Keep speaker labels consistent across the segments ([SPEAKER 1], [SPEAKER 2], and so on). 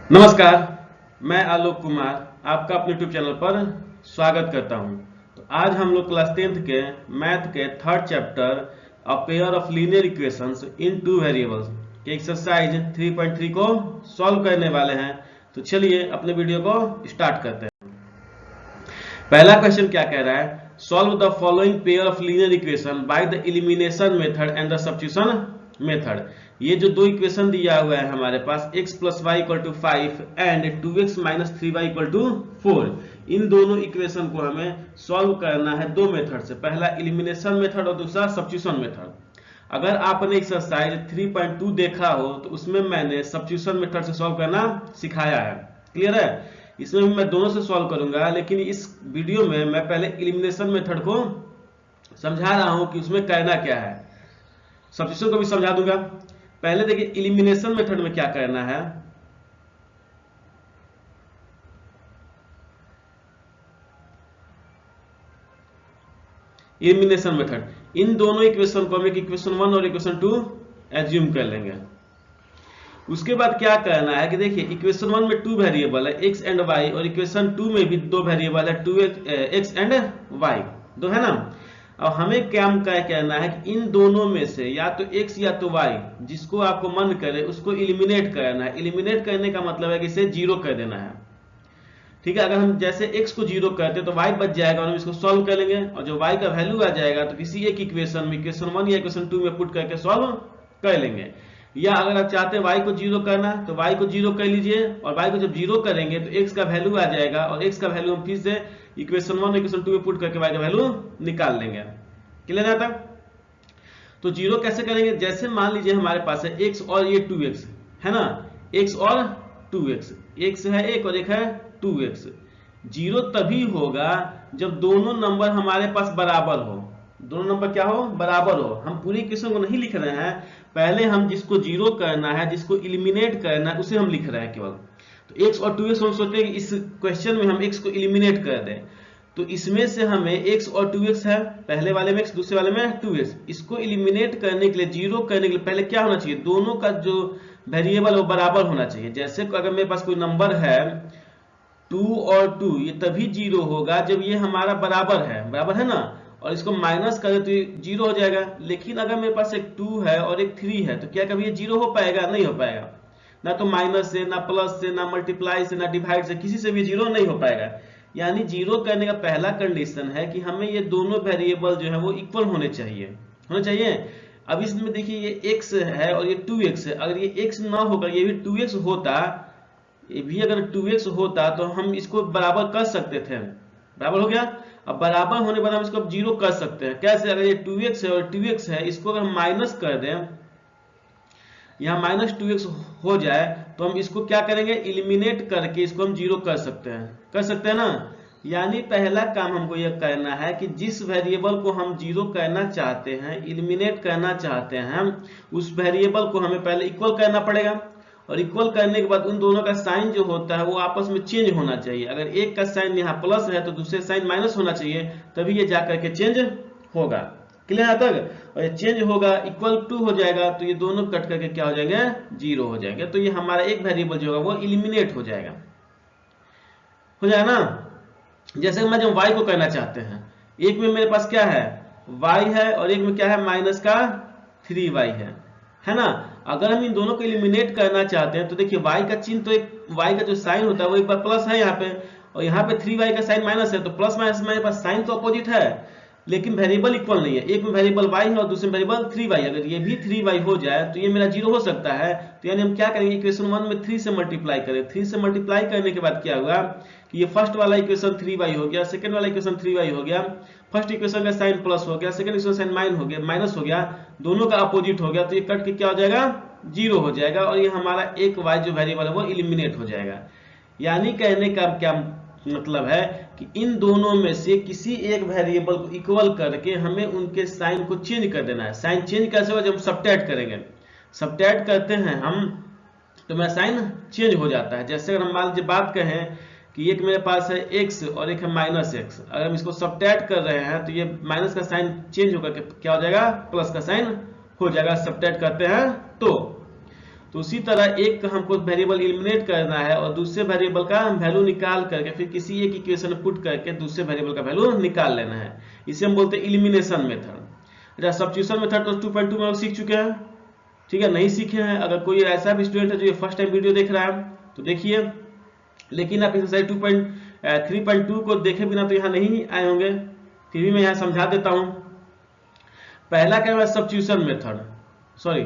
[SPEAKER 1] नमस्कार, मैं आलोक कुमार आपका अपने यूट्यूब चैनल पर स्वागत करता हूं। तो आज हम लोग क्लास 10th के मैथ के third chapter a pair of linear equations in two variables के एक्सरसाइज 3.3 को सॉल्व करने वाले हैं। तो चलिए अपने वीडियो को स्टार्ट करते हैं। पहला क्वेश्चन क्या कह रहा है? Solve the following pair of linear equation by the elimination method and the substitution method. ये जो दो इक्वेशन दिया हुआ है हमारे पास x plus y equal to 5 and 2x minus 3y equal to 4, इन दोनों इक्वेशन को हमें सॉल्व करना है दो मेथड से। पहला एलिमिनेशन मेथड और दूसरा सब्स्टिट्यूशन मेथड। अगर आपने एक्सरसाइज 3.2 देखा हो तो उसमें मैंने सब्स्टिट्यूशन मेथड से सॉल्व करना सिखाया है। क्लियर है? इसमें भी मैं दोनों से सॉल्व करूंगा, लेकिन इस वीडियो में मैं पहले एलिमिनेशन मेथड को समझा रहा हूं कि उसमें करना क्या है। सब्स्टिट्यूशन को भी समझा दूंगा। पहले देखिए एलिमिनेशन मेथड में क्या करना है। एलिमिनेशन मेथड, इन दोनों इक्वेशन को हम एक इक्वेशन 1 और इक्वेशन 2 एज्यूम कर लेंगे। उसके बाद क्या करना है कि देखिए इक्वेशन 1 में 2 वेरिएबल है x एंड y, और इक्वेशन 2 में भी 2 वेरिएबल है 2x एंड y, दो है ना। अब हमें क्या कहना है कि इन दोनों में से या तो x या तो y, जिसको आपको मन करे उसको एलिमिनेट करना है। एलिमिनेट करने का मतलब है कि इसे जीरो कर देना है। ठीक है, अगर हम जैसे x को जीरो करते तो y बच जाएगा और हम इसको सॉल्व कर लेंगे, और जो y का वैल्यू आ जाएगा तो किसी एक इक्वेशन में इक्वेशन 1 या इक्वेशन 2 में पुट करके सॉल्व कर लेंगे। या अगर आप चाहते हैं y को जीरो करना तो y को जीरो कर लीजिए, और y को जब जीरो करेंगे तो x का वैल्यू आ जाएगा, और x का वैल्यू हम फिर से इक्वेशन 1 इक्वेशन 2 में पुट करके y का वैल्यू निकाल लेंगे। क्लियर है? तक तो जीरो कैसे करेंगे? जैसे मान लीजिए हमारे पास है x और ये 2x है ना, x और 2x, x है एक और एक है 2x। जीरो तभी होगा जब दोनों नंबर हमारे पास बराबर हो। दोनों नंबर क्या हो? बराबर हो। हम पूरी इक्वेशन को नहीं लिख रहे हैं, पहले हम जिसको जीरो करना है, जिसको एलिमिनेट करना है, उसे हम लिख रहे हैं केवल। तो x और 2x हम सोचते हैं कि इस क्वेश्चन में हम x को एलिमिनेट कर दें, तो इसमें से हमें x और 2x है, पहले वाले में x दूसरे वाले में 2x। इसको एलिमिनेट करने के लिए, जीरो करने के लिए पहले क्या होना चाहिए? दोनों का जो वेरिएबल वो बराबर होना चाहिए। जैसे अगर मेरे पास कोई नंबर है 2 और 2, ये तभी जीरो होगा जब ये हमारा बराबर है ना, और इसको माइनस करें तो ये जीरो हो जाएगा। लेकिन अगर मेरे पास एक 2 है और एक 3 है तो क्या कभी ये जीरो हो पाएगा? नहीं हो पाएगा। ना तो माइनस से, ना प्लस से, ना मल्टीप्लाई से, ना डिवाइड से, किसी से भी जीरो नहीं हो पाएगा। यानी जीरो करने का पहला कंडीशन है कि हमें ये दोनों वेरिएबल जो है वो इक्वल होने चाहिए। अब इसमें देखिए ये x है और ये 2x है। अगर ये x ना होकर ये भी 2x होता, ये भी अगर 2x होता तो हम इसको बराबर कर सकते थे। बराबर हो गया। अब बराबर होने पर हम इसको जीरो कर सकते हैं। कैसे? अगर ये 2x है और 2x है, इसको अगर हम माइनस कर दें, यहाँ माइनस 2x हो जाए, तो हम इसको क्या करेंगे? एलिमिनेट करके इसको हम जीरो कर सकते हैं ना। यानी पहला काम हमको यह करना है कि जिस वेरिएबल को हम जीरो करना चाहते हैं, एलिमिनेट करना चाहते हैं, उस वेरिएबल को हमें पहले इक्वल करना पड़ेगा, और इक्वल करने के बाद उन दोनों का साइन जो होता है वो आपस में चेंज होना चाहिए। अगर एक का साइन यहाँ प्लस है तो दूसरे साइन माइनस होना चाहिए, तभी ये जाकर के चेंज होगा। क्लियर है तक? और ये चेंज होगा, इक्वल टू हो जाएगा, तो ये दोनों कट करके क्या हो जाएंगे? जीरो हो जाएंगे। तो ये हमारा एक वेरिएबल जो होगा वो एलिमिनेट हो जाएगा ना। जैसे मैं जब y को करना चाहते हैं, एक में मेरे पास क्या है? y है, और एक में क्या है? माइनस का 3y है ना। अगर हम इन दोनों को एलिमिनेट करना चाहते हैं तो देखिए y का चिन्ह, तो एक y का जो साइन होता है वो एक बार प्लस है यहाँ पे, और यहाँ पे 3y का साइन माइनस है, तो प्लस माइनस मेरे पास साइन तो अपोजिट है, लेकिन वेरिएबल इक्वल नहीं है। एक में वेरिएबल y है और दूसरे में वेरिएबल 3y। अगर ये भी 3y हो जाए तो ये मेरा जीरो हो सकता है। तो यानी हम क्या करेंगे? इक्वेशन 1 में 3 से मल्टीप्लाई करें। 3 से मल्टीप्लाई करने के बाद क्या हुआ कि ये फर्स्ट वाला इक्वेशन 3y हो गया, सेकंड वाला इक्वेशन 3y हो गया। फर्स्ट इक्वेशन का साइन प्लस हो गया, सेकंड इक्वेशन साइन माइनस हो गया, दोनों का अपोजिट हो गया, तो ये कट के क्या हो जाएगा? जीरो हो जाएगा, और ये हमारा एक y जो वेरिएबल है वो एलिमिनेट हो जाएगा। यानी कहने का क्या मतलब है कि इन दोनों में से किसी एक वेरिएबल को इक्वल करके हमें उनके साइन को चेंज कर देना है। साइन चेंज कैसे होगा? जब हम सबट्रैक्ट करेंगे, सबट्रैक्ट करते हैं हम, तो मेरा साइन चेंज हो जाता है। जैसे अगर हम मान लीजिए बात कहें कि एक मेरे पास है x और एक है माइनस x, अगर हम इसको सबट्रैक्ट कर रहे हैं तो ये माइनस का साइन चेंज होकर क्या हो जाएगा? प्लस का साइन हो जाएगा, सबट्रैक्ट करते हैं तो तो उसी तरह एक का हमको वेरिएबल एलिमिनेट करना है और दूसरे वेरिएबल का वैल्यू निकाल करके फिर किसी एक इक्वेशन में पुट करके दूसरे वेरिएबल का वैल्यू निकाल लेना है। इसे हम बोलते हैं एलिमिनेशन मेथड। अच्छा, सब्स्टिट्यूशन मेथड तो 2.2 में हम सीख चुके हैं, ठीक है। नहीं सीखे हैं, अगर कोई ऐसा भी स्टूडेंट है जो ये फर्स्ट टाइम वीडियो देख रहा है तो देखिए, लेकिन आप एक्सरसाइज 3.2 को देखे बिना तो यहाँ नहीं आए होंगे, फिर भी मैं यहाँ समझा देता हूँ। पहला क्या है सब्स्टिट्यूशन मेथड, सॉरी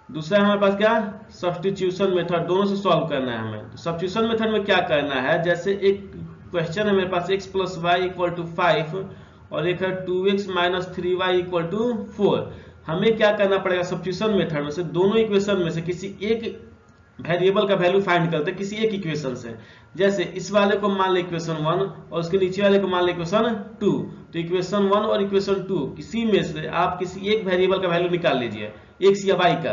[SPEAKER 1] दूसरा हमारे पास क्या सब्स्टिट्यूशन मेथड, दोनों से सॉल्व करना है हमें। तो सब्स्टिट्यूशन मेथड में क्या करना है, जैसे एक क्वेश्चन है मेरे पास x + y = 5 और एक है 2x - 3y = 4। हमें क्या करना पड़ेगा सब्स्टिट्यूशन मेथड में से दोनों इक्वेशन में से किसी एक वेरिएबल का वैल्यू फाइंड करते हैं किसी एक इक्वेशन से। जैसे इस वाले को मान ले इक्वेशन 1 और उसके नीचे वाले को मान ले इक्वेशन 2। तो इक्वेशन 1 और इक्वेशन 2 किसी में से आप किसी एक वेरिएबल का वैल्यू निकाल लीजिए, x या y का,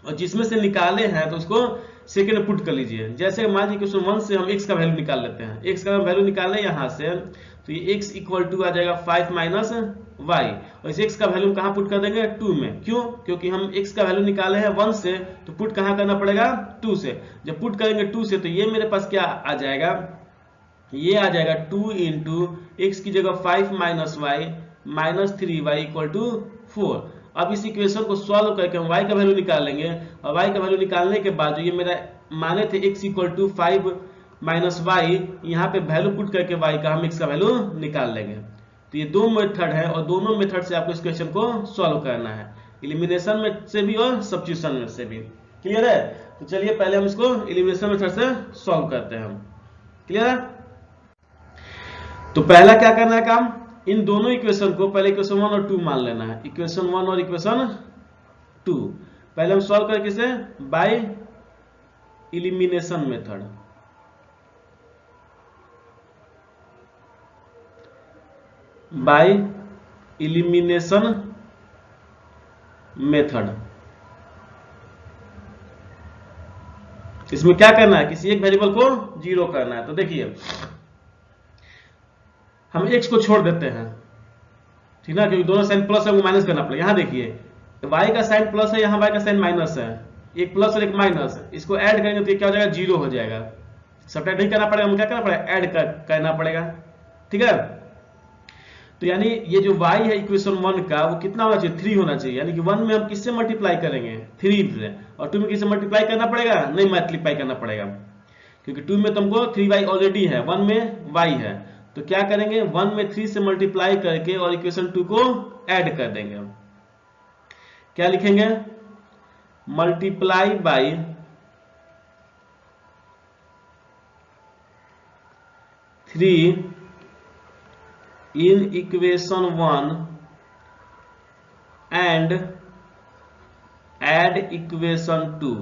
[SPEAKER 1] और जिसमें से निकाले हैं तो उसको सेकेंड में पुट कर लीजिए। जैसे मान लीजिए क्वेश्चन 1 से हम x का वैल्यू निकाल लेते हैं, x का वैल्यू निकाले यहाँ से, तो ये x = आ जाएगा 5 - y, और इस x का वैल्यू कहाँ पुट कर देंगे 2 में। क्यों? क्योंकि हम x का वैल्यू निकाले हैं 1 से, तो पुट कहाँ करना पड़ेगा 2 से। जब पुट करेंगे 2 से तो ये मेरे पास क्या आ जाएगा, ये आ जाएगा 2 × x की जगह 5 - y - 3y = 4। अब इस इक्वेशन को सॉल्व करके हम y का वैल्यू निकाल लेंगे, और y का वैल्यू निकालने के बाद जो ये मेरा माने थे x = 5 - y, यहाँ पे वैल्यू पुट करके y का हम x का वैल्यू निकाल लेंगे। तो ये दो मेथड है और दोनों मेथड से आपको इस क्वेश्चन को सॉल्व करना है, एलिमिनेशन में से भी और सब्स्टिट्यूशन में से भी। क्लियर है? तो चलिए पहले हम इसको एलिमिनेशन मेथड से सॉल्व करते हैं। क्लियर है? तो पहला क्या करना है काम, इन दोनों इक्वेशन को पहले इक्वेशन 1 और 2 मान लेना है। इक्वेशन 1 और इक्वेशन 2 पहले हम सॉल्व करके इसे by elimination method. By elimination method, इसमें क्या करना है, किसी एक वेरिएबल को 0 करना है। तो देखिए हम x को छोड़ देते हैं, ठीक ना, क्योंकि दोनों साइन प्लस है वो माइनस करना पड़ेगा। यहाँ देखिए y का साइन प्लस है, यहाँ y का साइन माइनस है, एक प्लस और एक माइनस, इसको ऐड करेंगे तो ये क्या हो जाएगा 0 हो जाएगा। सब्ट्रैक्ट नहीं करना पड़ेगा, हमें क्या करना पड़ेगा ऐड करना पड़ेगा, ठीक है। तो यानी ये जो y है इक्वेशन 1 का वो कितना होना चाहिए 3 होना चाहिए, यानी कि 1 में हम किससे मल्टीप्लाई करेंगे 3 से, और 2 में किससे मल्टीप्लाई करना पड़ेगा नहीं मल्टीप्लाई करना पड़ेगा, क्योंकि 2 में तुमको 3y ऑलरेडी है, 1 में y है। तो क्या करेंगे 1 में 3 से मल्टीप्लाई करके और इक्वेशन 2 को ऐड कर देंगे। क्या लिखेंगे multiply by 3 in equation 1 and add equation 2।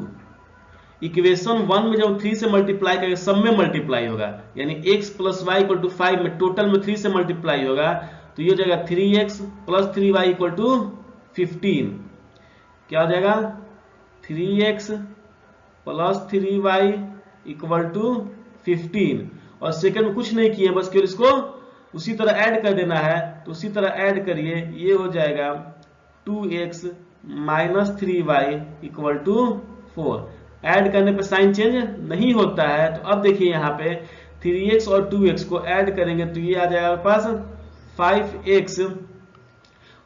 [SPEAKER 1] Equation 1 में जब 3 से मल्टीप्लाई करेंगे सब में मल्टीप्लाई होगा, यानी x + y = 5 में टोटल में 3 से मल्टीप्लाई होगा, तो ये हो जाएगा 3x + 3y = 15। क्या हो जाएगा 3x + 3y = 15। और सेकंड में कुछ नहीं किए, बस केवल इसको उसी तरह ऐड कर देना है। तो उसी तरह ऐड करिए, ये हो जाएगा 2x - 3y = 4। ऐड करने पे साइन चेंज नहीं होता है। तो अब देखिए यहाँ पे 3x और 2x को ऐड करेंगे तो ये आ जाएगा आपके पास 5x,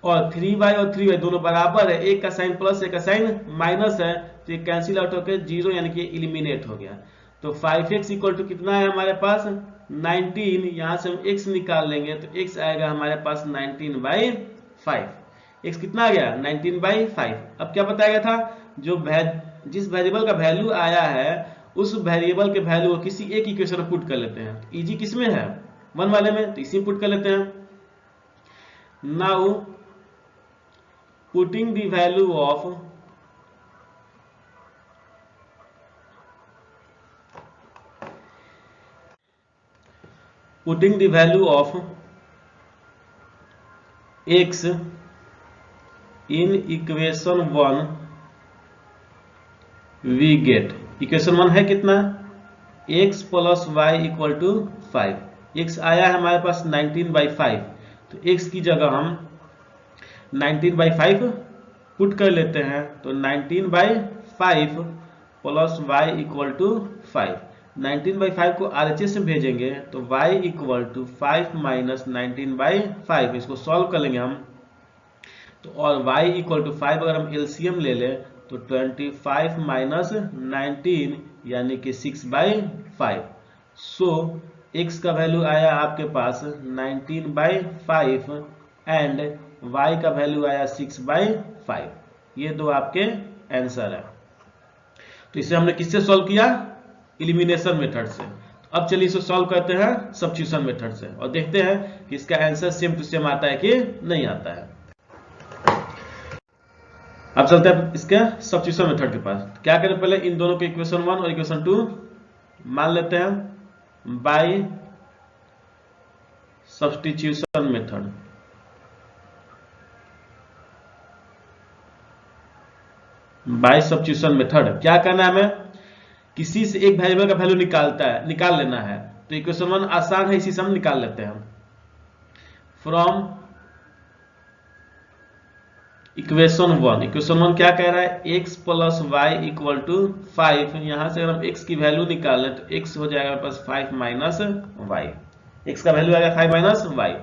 [SPEAKER 1] और 3y और 3y दोनों बराबर है, एक का साइन प्लस एक का साइन माइनस है, तो ये कैंसिल आउट होकर 0 यानी कि एलिमिनेट हो गया। तो 5x = कितना है हमारे पास 19, यहाँ से हम x निकाल लेंगे तो x आएगा हमारे पास 19/5। x कितना आ गया 19/5। अब क्या बताया गया था, जो जिस वेरिएबल का वैल्यू आया है उस वेरिएबल के वैल्यू को किसी एक इक्वेशन में पुट कर लेते हैं। इजी किसमें है 1 वाले में, तो इसी पुट कर लेते हैं। Now putting the value of x in equation 1 we get, equation 1 है कितना x + y = 5। x आया है हमारे पास 19/5, तो x की जगह हम 19/5 पुट कर लेते हैं। तो 19/5 प्लस वाई इक्वल टू 5। 19/5 को RHS में भेजेंगे तो y इक्वल टू 5 माइनस 19/5, इसको सॉल्व कर लेंगे हम तो, और y इक्वल टू 5 अगर हम LCM ले लें तो 25 माइनस 19 यानी कि 6/5। सो x का वैल्यू आया आपके पास 19/5 एंड y का वैल्यू आया 6/5। ये दो आपके आंसर है। तो इसे हमने किससे सॉल्व किया? इलिमिनेशन मेथड से। तो अब चलिए इसे सॉल्व करते हैं सब्स्टिट्यूशन मेथड से और देखते हैं कि इसका आंसर सेम टू सेम आता है कि नहीं आता है। अब चलते हैं इसके सब्स्टिट्यूशन मेथड के पास। क्या करें, पहले इन दोनों के इक्वेशन 1 और इक्वेशन 2 मान लेते हैं by substitution method. By substitution method क्या करना है, हमें किसी से एक वेरिएबल का वैल्यू निकाल लेना है। तो इक्वेशन 1 आसान है, इसी से हम निकाल लेते हैं। फ्रॉम इक्वेशन 1 क्या कह रहा है, x plus y equal to 5। यहां से अगर हम x की वैल्यू निकालें तो x हो जाएगा प्लस 5 माइनस वाई। x का वैल्यू आएगा 5 माइनस वाई।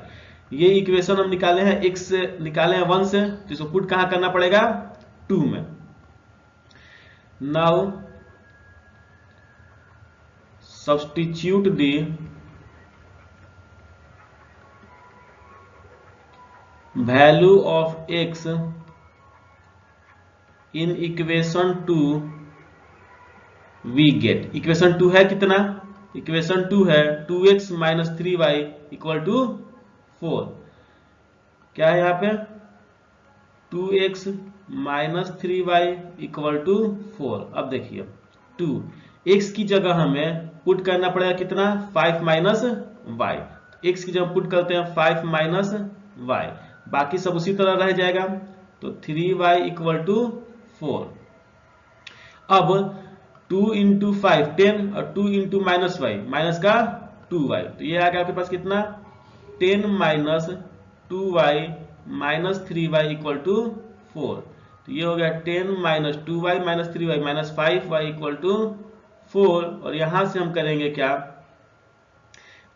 [SPEAKER 1] ये इक्वेशन हम निकाले हैं x निकाले हैं 1 से, तो इसको पुट कहां करना पड़ेगा, 2 में। Now substitute the value of x in equation 2 we get. Equation 2 है कितना, इक्वेशन 2 है 2x minus 3y equal to 4। क्या है यहाँ पे, 2x minus 3y equal to 4। अब देखिए 2x की जगह हमें पुट करना पड़ेगा कितना, 5 माइनस y। x की जगह पुट करते हैं 5 माइनस y, बाकी सब उसी तरह रह जाएगा। तो 3y इक्वल टू 4। अब 2 इंटू 5 10 और 2 इंटू माइनस वाई माइनस का 2y, तो ये आ गया आपके पास कितना, 10 minus 2y minus 3y equal to 4। तो ये हो गया 10 minus 2y minus 3y minus 5y equal to 4। और यहां से हम करेंगे क्या,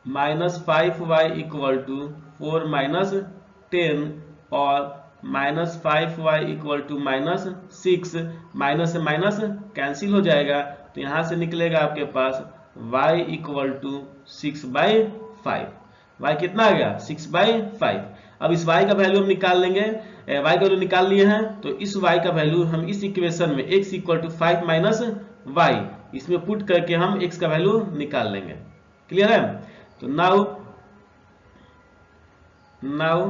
[SPEAKER 1] minus 5y equal to 4 minus 10 और minus 5y equal to minus 6। Minus से माइनस कैंसिल हो जाएगा, तो यहां से निकलेगा आपके पास y इक्वल टू 6/5। y कितना आ गया, 6/5। अब इस y का वैल्यू हम निकाल लेंगे, y का वैल्यू निकाल लिए हैं, तो इस y का वैल्यू हम इस इक्वेशन में x equal to 5 minus y इसमें पुट करके हम x का वैल्यू निकाल लेंगे। क्लियर है। तो now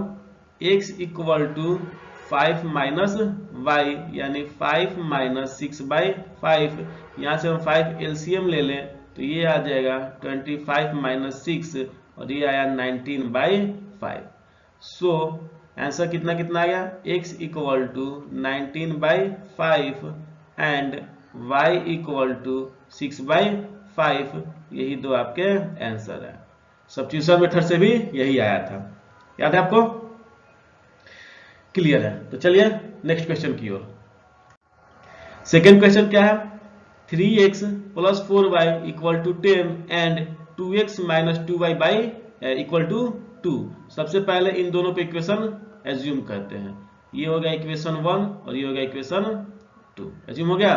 [SPEAKER 1] x equal to 5 minus y यानी 5 माइनस 6/5। यहां से हम 5 LCM ले लें तो ये आ जाएगा 25 माइनस 6 और ये आया 19/5। सो आंसर कितना कितना आ गया, x equal to 19/5 and y equal to 6/5। यही दो आपके आंसर है। सब्स्टिट्यूशन मेथड से भी यही आया था, याद है आपको। क्लियर है। तो चलिए नेक्स्ट क्वेश्चन की ओर। सेकेंड क्वेश्चन क्या है, 3x plus 4y equal to 10 and 2x minus 2y by equal to 2। सबसे पहले इन दोनों पे इक्वेशन एज्यूम करते हैं। ये हो गया इक्वेशन 1 और ये हो गया इक्वेशन 2, एज्यूम हो गया।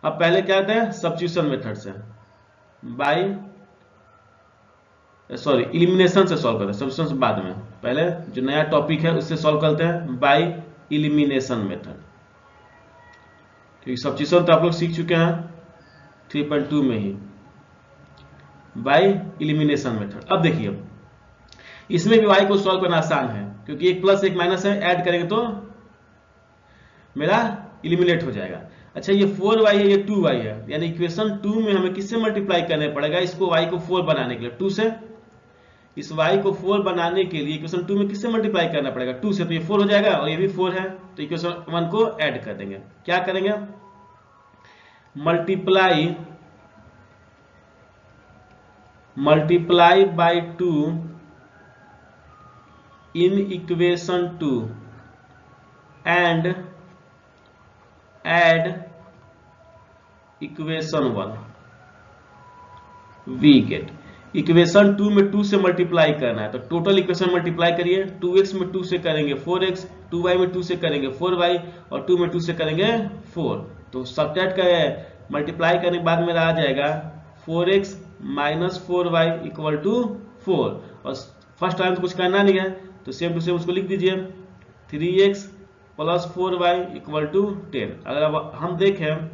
[SPEAKER 1] अब पहले क्या आता है, सब्स्टिट्यूशन मेथड से बाई इलिमिनेशन से सॉल्व करते हैं। सब्स्टिट्यूशन से बाद में, पहले जो नया टॉपिक है उससे सॉल्व करते हैं बाय इलिमिनेशन मेथड। क्योंकि सब्स्टिट्यूशन तो आप लोग सीख चुके हैं 3.2 में ही, बाय इलिमिनेशन मेथड। अब देखिए इसमें भी y को सॉल्व करना आसान है, क्योंकि एक प्लस एक माइनस है, ऐड करेंगे तो मेरा इलिमिनेट हो जाएगा। अच्छा ये 4y है, ये 2y है, यानी इक्वेशन 2 में हमें किससे मल्टीप्लाई करना पड़ेगा, इसको y को 4 बनाने के लिए 2 से। इस y को 4 बनाने के लिए इक्वेशन 2 में किससे मल्टीप्लाई करना पड़ेगा, 2 से। तो ये 4 हो जाएगा और ये भी 4 है, तो इक्वेशन 1 को ऐड कर देंगे। क्या करेंगे, multiply by 2 in equation 2 and add equation 1 we get. Equation 2 में 2 से मल्टीप्लाई करना है, तो टोटल इक्वेशन मल्टीप्लाई करिए। 2x में 2 से करेंगे 4x, 2y में 2 से करेंगे 4y और 2 में 2 से करेंगे 4। तो सब्ट्रैक्ट करें, मल्टीप्लाई करने के बाद मेरा आ जाएगा 4x minus 4y equal to 4। और फर्स्ट टाइम तो कुछ करना नहीं है, तो सेम टू सेम उसको लिख दीजिए 3x plus 4y equal to 10। अगर अब हम देखें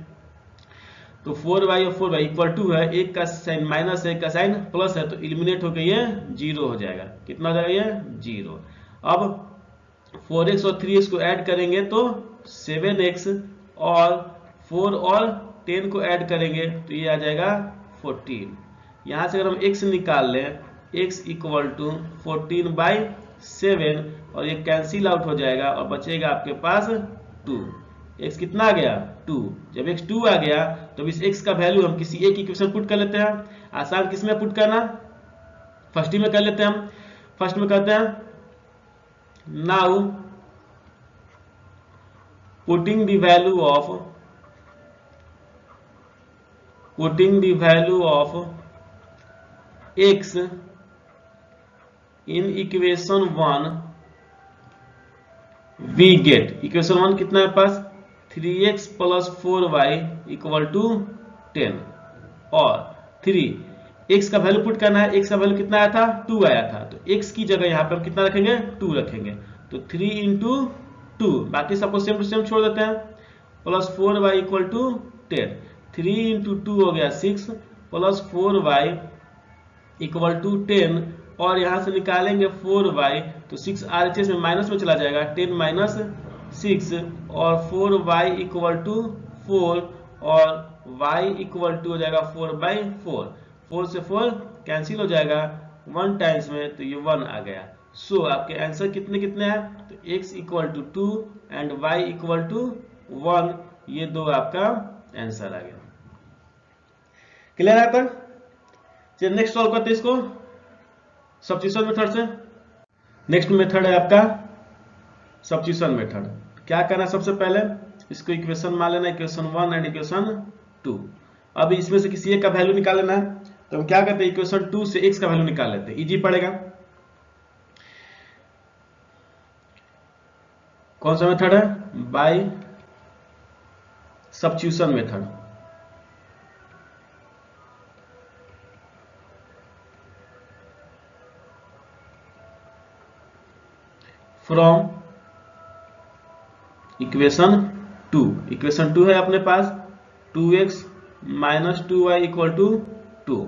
[SPEAKER 1] तो 4y और 4y इक्वल टू है, एक का साइन माइनस है, एक का साइन प्लस है, तो इलिमिनेट होकर ये 0 हो जाएगा। कितना हो जाएगा ये 0। अब 4x और 3x को ऐड करेंगे तो 7x और 4 और 10 को ऐड करेंगे तो ये आ जाएगा 14। यहाँ से अगर हम x निकाल लें, x इक्वल टू 14/7 और ये कैंसिल आउट हो जाएगा और बचेगा आपके पास 2। x कितना आ गया 2। जब x 2 आ गया तो इस x का वैल्यू हम किसी एक इक्वेशन पुट कर लेते हैं। आसान किस में पुट करना, फर्स्ट ही में कर लेते हैं हम। फर्स्ट में करते हैं now putting the value of x in equation 1 we get. Equation 1 कितना है पास 3x plus 4y equal to 10 और 3 x का वैल्यू पुट करना है। x का वैल्यू कितना आया था 2 आया था, तो x की जगह यहाँ पे हम कितना रखेंगे 2 रखेंगे, तो 3 इंटू 2, बाकी सबको सेम टू सेम छोड़ देते हैं, plus 4y equal to 10। 3 into 2 हो गया 6 प्लस 4y इक्वल टू 10 और यहाँ से निकालेंगे 4y तो 6 RHS में माइनस में चला जाएगा, 10 माइनस 6 और 4y इक्वल टू 4 और y इक्वल टू हो जाएगा 4/4। 4 से 4 कैंसिल हो जाएगा 1 टाइम्स में, तो ये 1 आ गया। सो आपके आंसर कितने कितने हैं, तो x equal to 2 and y equal to 1, ये दो आपका आंसर आ गया। क्लियर है तक? चलिए नेक्स्ट सॉल्व करते हैं इसको सब्स्टिट्यूशन मेथड से। नेक्स्ट मेथड है आपका सब्स्टिट्यूशन मेथड। क्या करना है, सबसे पहले इसको इक्वेशन मान लेना, इक्वेशन 1 एंड इक्वेशन 2। अब इसमें से किसी एक का वैल्यू निकाल लेना है, तो हम क्या करते हैं इक्वेशन 2 से x का वैल्यू निकाल लेते हैं, इजी पड़ेगा। कौन सा मेथड है, by substitution method. From equation 2, equation 2 है अपने पास 2x minus 2y equal to 2।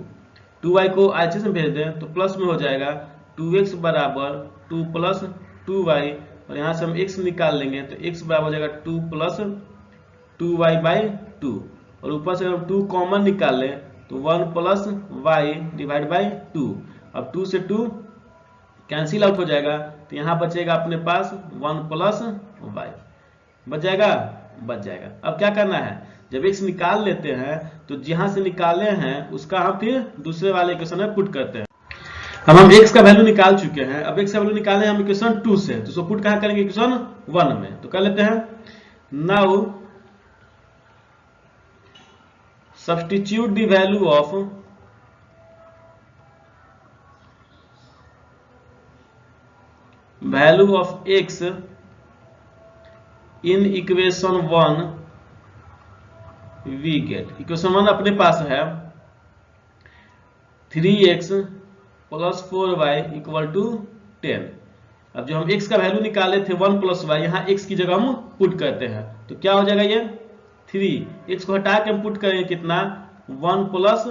[SPEAKER 1] 2y को RHS में भेज दें तो प्लस में हो जाएगा 2x बराबर 2 प्लस 2y और यहाँ से हम x निकाल लेंगे तो x बराबर हो जाएगा 2 प्लस 2y/2 और ऊपर से हम 2 कॉमन निकाल लें तो 1 प्लस y डिवाइड बाई 2। अब 2 से 2 कैंसिल आउट हो जाएगा तो यहाँ बचेगा अपने पास 1 प्लस y, बच जाएगा। अब क्या करना है, जब x निकाल लेते हैं तो जहां से निकाले हैं उसका हम फिर दूसरे वाले इक्वेशन में पुट करते हैं। अब हम x का वैल्यू निकाल चुके हैं, अब x का वैल्यू निकाले हम इक्वेशन 2 से, तो उसको पुट कहां करेंगे इक्वेशन 1 में। तो कर लेते हैं now substitute the value of x in equation 1 we get. Equation 1 अपने पास है 3x plus 4y equal to 10। अब जो हम x का वैल्यू निकाले थे 1 प्लस y, यहाँ x की जगह हम पुट करते हैं तो क्या हो जाएगा ये 3। x को हटा के हम पुट करेंगे कितना 1 plus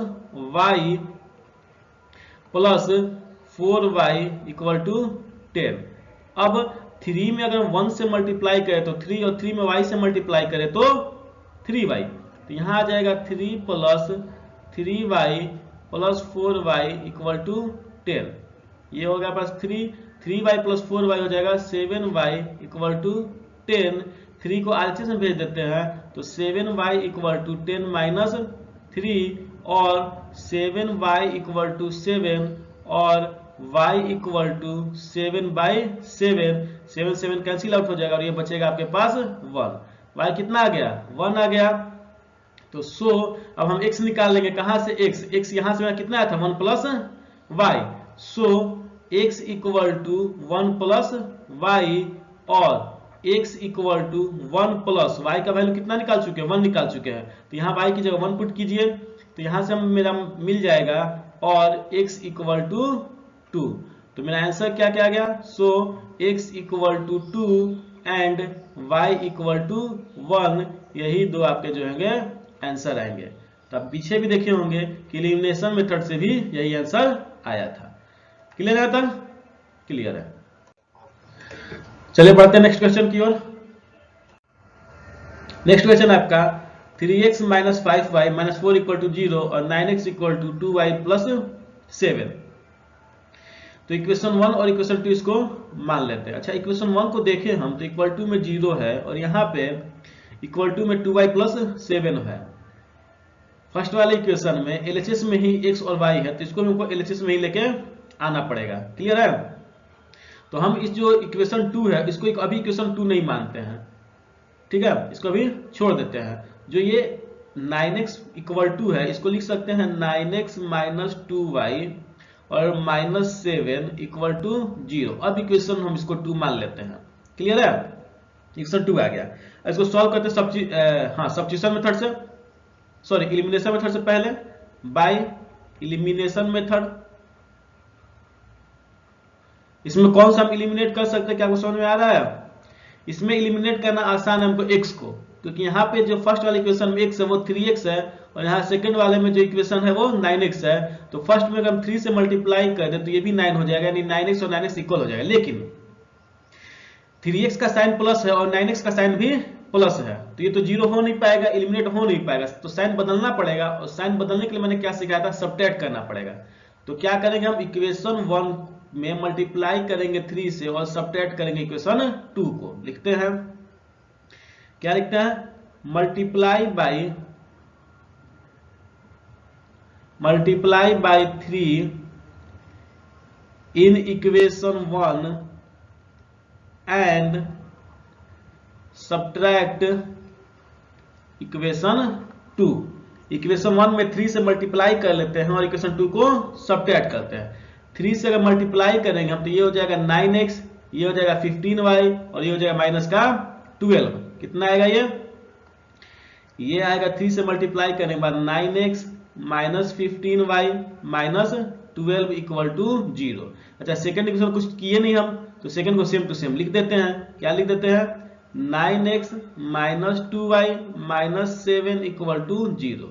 [SPEAKER 1] y plus 4y equal to 10। अब 3 में अगर 1 से मल्टीप्लाई करें तो 3 और 3 में y से मल्टीप्लाई करें तो 3y, तो यहाँ आ जाएगा 3 plus 3y plus 4y equal to 10। ये हो गया पास 3y प्लस 4y हो जाएगा 7y इक्वल टू 10। 3 को RHS में भेज देते हैं तो 7y इक्वल टू 10 माइनस 3 और 7y इक्वल टू 7 और y equal to 7/7। 7 cancel out हो जाएगा और ये बचेगा आपके पास 1। y कितना आ गया 1 आ गया। तो सो अब हम x निकाल लेंगे, कहां से x यहां से मेरा कितना आया था 1 plus y, so x equal to 1 plus y और x equal to 1 plus y का वैल्यू कितना निकाल चुके हैं 1 निकाल चुके हैं, तो यहाँ y की जगह 1 पुट कीजिए, तो यहाँ से हम मेरा मिल जाएगा और x इक्वल टू 2, तो मेरा आंसर क्या क्या आ गया, so x equal to 2 and y equal to 1, यही दो आपके जो होंगे आंसर आएंगे। तो आप पीछे भी देखे होंगे कि एलिमिनेशन मेथड से भी यही आंसर आया था। क्लियर है? था क्लियर है। चलिए बढ़ते हैं नेक्स्ट क्वेश्चन की ओर। नेक्स्ट क्वेश्चन आपका 3x minus 5y minus 4 equal to 0 और 9x equal to 2y plus 7। तो इक्वेशन 1 और इक्वेशन 2 इसको मान लेते हैं। अच्छा, इक्वेशन 1 को देखें हम तो इक्वल टू में 0 है और यहाँ पे इक्वल टू में 2y प्लस 7 है। फर्स्ट वाले इक्वेशन में एलएचएस में ही x और y है, तो इसको हमको एलएचएस में ही लेके आना पड़ेगा। क्लियर है? तो हम इस जो इक्वेशन 2 है इसको अभी इक्वेशन 2 नहीं मानते हैं, ठीक है, इसको अभी छोड़ देते हैं। जो ये 9x इक्वल टू है इसको लिख सकते हैं 9x माइनस 2y और माइनस 7 इक्वल टू 0। अब इक्वेशन हम इसको 2 मान लेते हैं। क्लियर है? इक्वेशन 2 आ गया। इसको सॉल्व करते सब्स्टिट्यूशन मेथड से, सॉरी एलिमिनेशन मेथड से पहले बाय एलिमिनेशन मेथड। इसमें कौन सा हम एलिमिनेट कर सकते हैं, क्या आपको समझ में आ रहा है? इसमें एलिमिनेट करना आसान है हमको x को, क्योंकि यहाँ पे जो फर्स्ट वाले इक्वेशन में x है वो 3x है और यहाँ सेकंड वाले में जो इक्वेशन है वो 9x है। तो फर्स्ट में अगर हम 3 से मल्टीप्लाई कर दें तो ये भी 9 हो जाएगा, यानी 9x और 9x इक्वल हो जाएगा। लेकिन 3x का साइन प्लस है और 9x का साइन भी प्लस है, तो ये तो 0 हो नहीं पाएगा, एलिमिनेट हो नहीं पाएगा, तो साइन बदलना पड़ेगा। और साइन बदलने के लिए मैंने क्या सिखाया था, सब्ट्रैक्ट करना पड़ेगा। तो क्या करेंगे हम, इक्वेशन 1 में मल्टीप्लाई करेंगे 3 से और सब्ट्रैक्ट करेंगे इक्वेशन 2 को। लिखते हैं, क्या लिखते हैं, multiply by 3 in equation 1 and subtract equation 2। Equation 1 में 3 से मल्टीप्लाई कर लेते हैं और इक्वेशन 2 को सब्ट्रैक्ट करते हैं। 3 से अगर मल्टीप्लाई करेंगे हम तो ये हो जाएगा 9x, ये हो जाएगा 15y और ये हो जाएगा माइनस का 12। कितना आएगा ये आएगा 3 से मल्टीप्लाई करने के बाद 9x minus 15y minus 12 equal to 0। अच्छा, सेकंड इक्वेशन कुछ किए नहीं हम, तो सेकंड को सेम टू सेम लिख देते हैं। क्या लिख देते हैं, 9x minus 2y minus 7 equal to 0।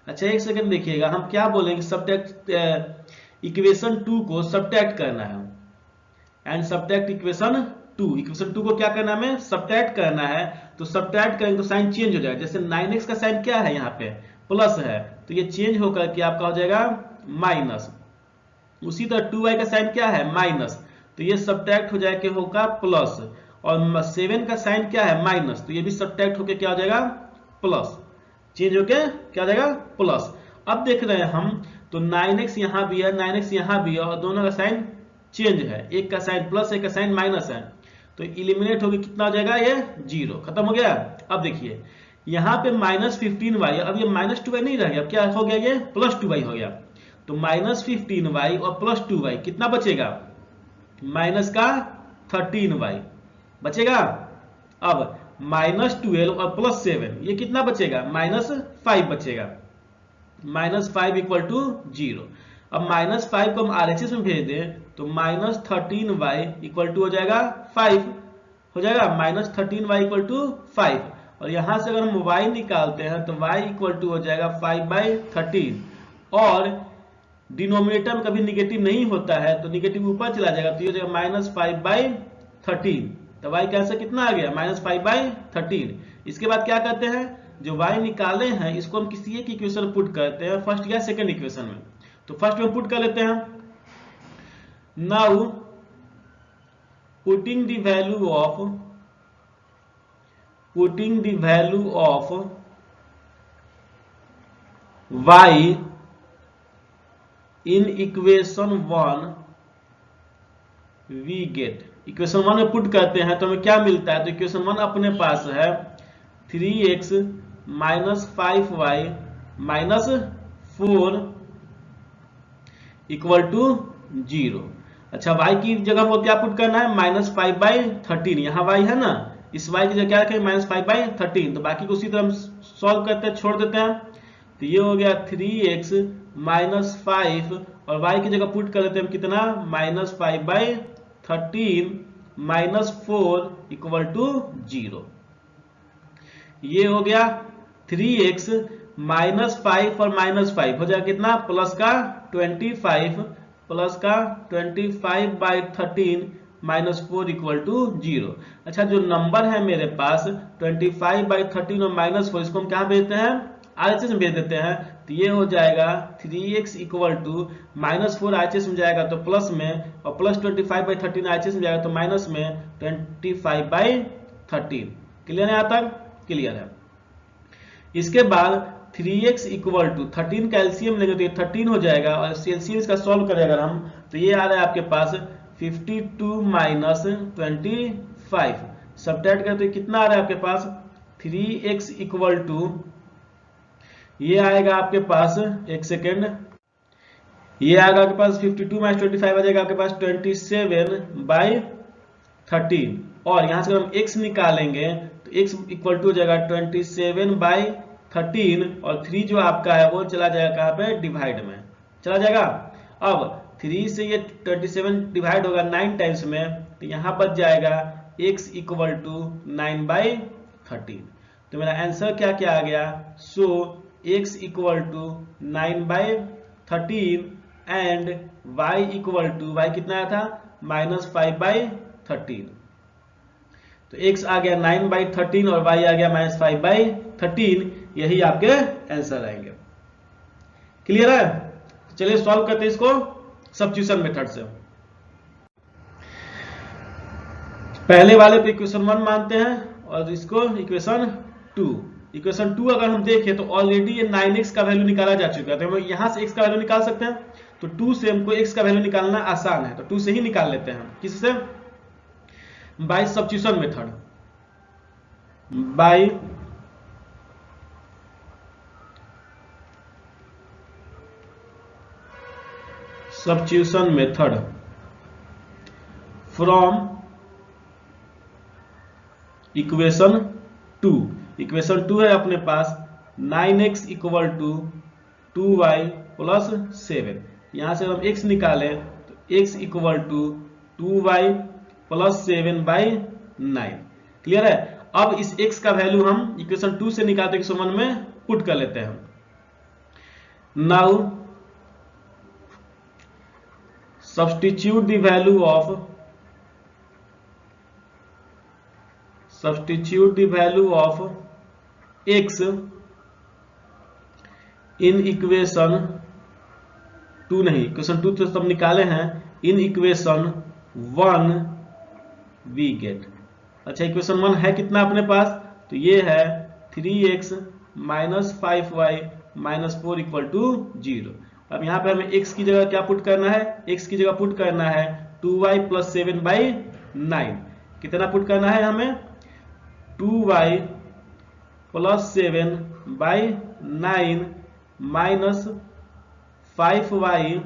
[SPEAKER 1] अच्छा, एक सेकंड देखिएगा, हम क्या बोलेंगे, सब्ट्रैक्ट इक्वेशन 2 को सब्ट्रैक्ट करना है एंड सब्ट्रैक्ट इक्वेशन 2। इक्वेशन 2 को क्या करना है, हमें सब्ट्रैक्ट करना है। तो सब्ट्रैक्ट करेंगे तो साइन चेंज हो जाएगा। जैसे 9x का साइन क्या है, यहाँ पे प्लस है, तो ये चेंज होकर के आपका हो जाएगा माइनस। उसी तरह 2y का साइन क्या है, माइनस, तो ये सब्ट्रैक्ट हो जाएगा होगा प्लस। और 7 का साइन क्या है, माइनस, तो ये भी सब्ट्रैक्ट होके क्या हो जाएगा, प्लस। चेंज होके क्या हो जाएगा, प्लस। अब देख रहे हैं हम, तो 9x यहाँ भी है, 9x यहाँ भी है और दोनों का साइन चेंज है, एक का साइन प्लस एक का साइन माइनस है, तो इलिमिनेट होकर कितना हो जाएगा, ये 0 खत्म हो गया। अब देखिए यहाँ पे माइनस 15y, अब ये माइनस 2y नहीं रह गया, अब क्या हो गया, ये प्लस 2y हो गया। तो माइनस 15y और प्लस 2y कितना बचेगा, माइनस का 13y बचेगा। अब माइनस 12 और प्लस 7 ये कितना बचेगा, माइनस 5 बचेगा, माइनस 5 इक्वल टू 0। अब माइनस 5 को हम आरएचएस में भेज दें तो माइनस 13y इक्वल टू हो जाएगा 5 हो जाएगा, माइनस 13y इक्वल टू 5। और यहां से अगर हम y निकालते हैं तो y इक्वल टू हो जाएगा 5/13 और डिनोमिनेटर में कभी निगेटिव नहीं होता है तो निगेटिव ऊपर चला जाएगा, तो ये हो जाएगा माइनस 5/13। तो y का आंसर कितना आ गया, माइनस 5/13। इसके बाद क्या करते हैं, जो y निकाले हैं इसको हम किसी एक इक्वेशन में पुट करते हैं, फर्स्ट या सेकंड इक्वेशन में। तो फर्स्ट में पुट कर लेते हैं। Now putting the value of y in equation 1 we get. Equation 1 में पुट करते हैं तो हमें क्या मिलता है, तो इक्वेशन 1 अपने पास है 3x -5y -4 इक्वल टू 0। अच्छा, y की जगह हमको क्या पुट करना है, -5/13। यहाँ y है ना, इस y की जगह क्या रखें, -5/13। तो बाकी को उसी तरह हम सॉल्व करते हैं, छोड़ देते हैं। तो ये हो गया 3x -5 और y की जगह पुट कर देते हैं हम कितना, -5/13 -4 इक्वल टू 0। ये हो गया 3x -5 और -5 हो जाएगा कितना, प्लस का 25 प्लस का 25/13 -4 इक्वल टू 0। अच्छा, जो नंबर है मेरे पास 25/13 और -4, इसको हम कहाँ भेजते हैं, RHS में भेज देते हैं। तो ये हो जाएगा 3x इक्वल टू -4 RHS में जाएगा तो प्लस में, और प्लस 25/13 RHS में जाएगा तो माइनस में 25/13। क्लियर है यहाँ तक, क्लियर है। इसके बाद 3x इक्वल टू 13 का एलसीएम लेंगे तो ये 13 हो जाएगा, और एलसीएम इसका सॉल्व करें अगर हम तो ये आ रहा है आपके पास 52 माइनस 25। सब्ट्रैक्ट करते कितना आ रहा है आपके पास, 3x इक्वल टू ये आएगा आपके पास, एक सेकेंड, ये आएगा आपके पास 52 माइनस 25 आ जाएगा आपके पास 27/13। और यहां से अगर हम x निकालेंगे तो x इक्वल टू हो जाएगा 27/13, और 3 जो आपका है वो चला जाएगा कहाँ पे, डिवाइड में चला जाएगा। अब 3 से ये 27 डिवाइड होगा 9 टाइम्स में, तो यहाँ बच जाएगा x इक्वल टू 9/13। तो मेरा आंसर क्या क्या आ गया, so x equal to 9/13 and y equal to, y कितना आया था, -5/13। तो x आ गया 9/13 और y आ गया -5/13। यही आपके आंसर आएंगे। क्लियर है, चलिए सॉल्व करते हैं इसको सब्स्टिट्यूशन मेथड से। पहले वाले पे इक्वेशन 1 मानते हैं और इसको इक्वेशन 2। इक्वेशन 2 अगर हम देखें तो ऑलरेडी ये 9x का वैल्यू निकाला जा चुका है, तो हम यहां से x का वैल्यू निकाल सकते हैं। तो 2 से हमको x का वैल्यू निकालना आसान है, तो 2 से ही निकाल लेते हैं। किससे, by substitution method. By substitution method from equation 2। Equation 2 है अपने पास 9x equal to 2y plus 7। यहां से हम x निकालें तो x equal to 2y plus 7/9। Clear है। अब इस x का वैल्यू हम इक्वेशन 2 से निकालते हैं, इक्वेशन 1 में पुट कर लेते हैं। Now substitute the value of x in equation 2, नहीं इक्वेशन 2 तो सब निकाले हैं, इन इक्वेशन 1 वी गेट। अच्छा, इक्वेशन 1 है कितना अपने पास, तो ये है 3x minus 5y minus 4 equal to 0। अब यहाँ पे हमें x की जगह क्या पुट करना है, x की जगह पुट करना है 2y प्लस 7/9। कितना पुट करना है हमें, 2y plus 7/9 minus 5y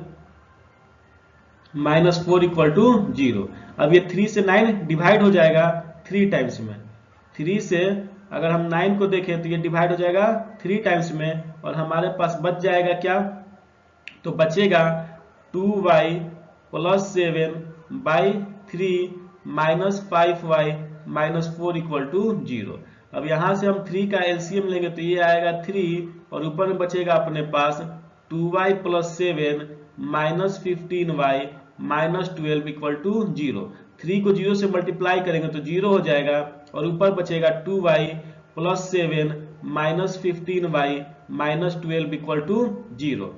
[SPEAKER 1] minus 4 equal to 0। अब ये 3 से 9 डिवाइड हो जाएगा 3 टाइम्स में। 3 से अगर हम 9 को देखें तो ये डिवाइड हो जाएगा 3 टाइम्स में, और हमारे पास बच जाएगा क्या, तो बचेगा 2y plus 7/3 minus 5y minus 4 equal to 0। अब यहां से हम 3 का एलसीएम लेंगे तो ये आएगा 3, और ऊपर में बचेगा अपने पास 2y plus 7 minus 15y minus 12 equal to 0। 3 को 0 से मल्टीप्लाई करेंगे तो 0 हो जाएगा, और ऊपर बचेगा 2y plus 7 minus 15y minus 12 equal to 0।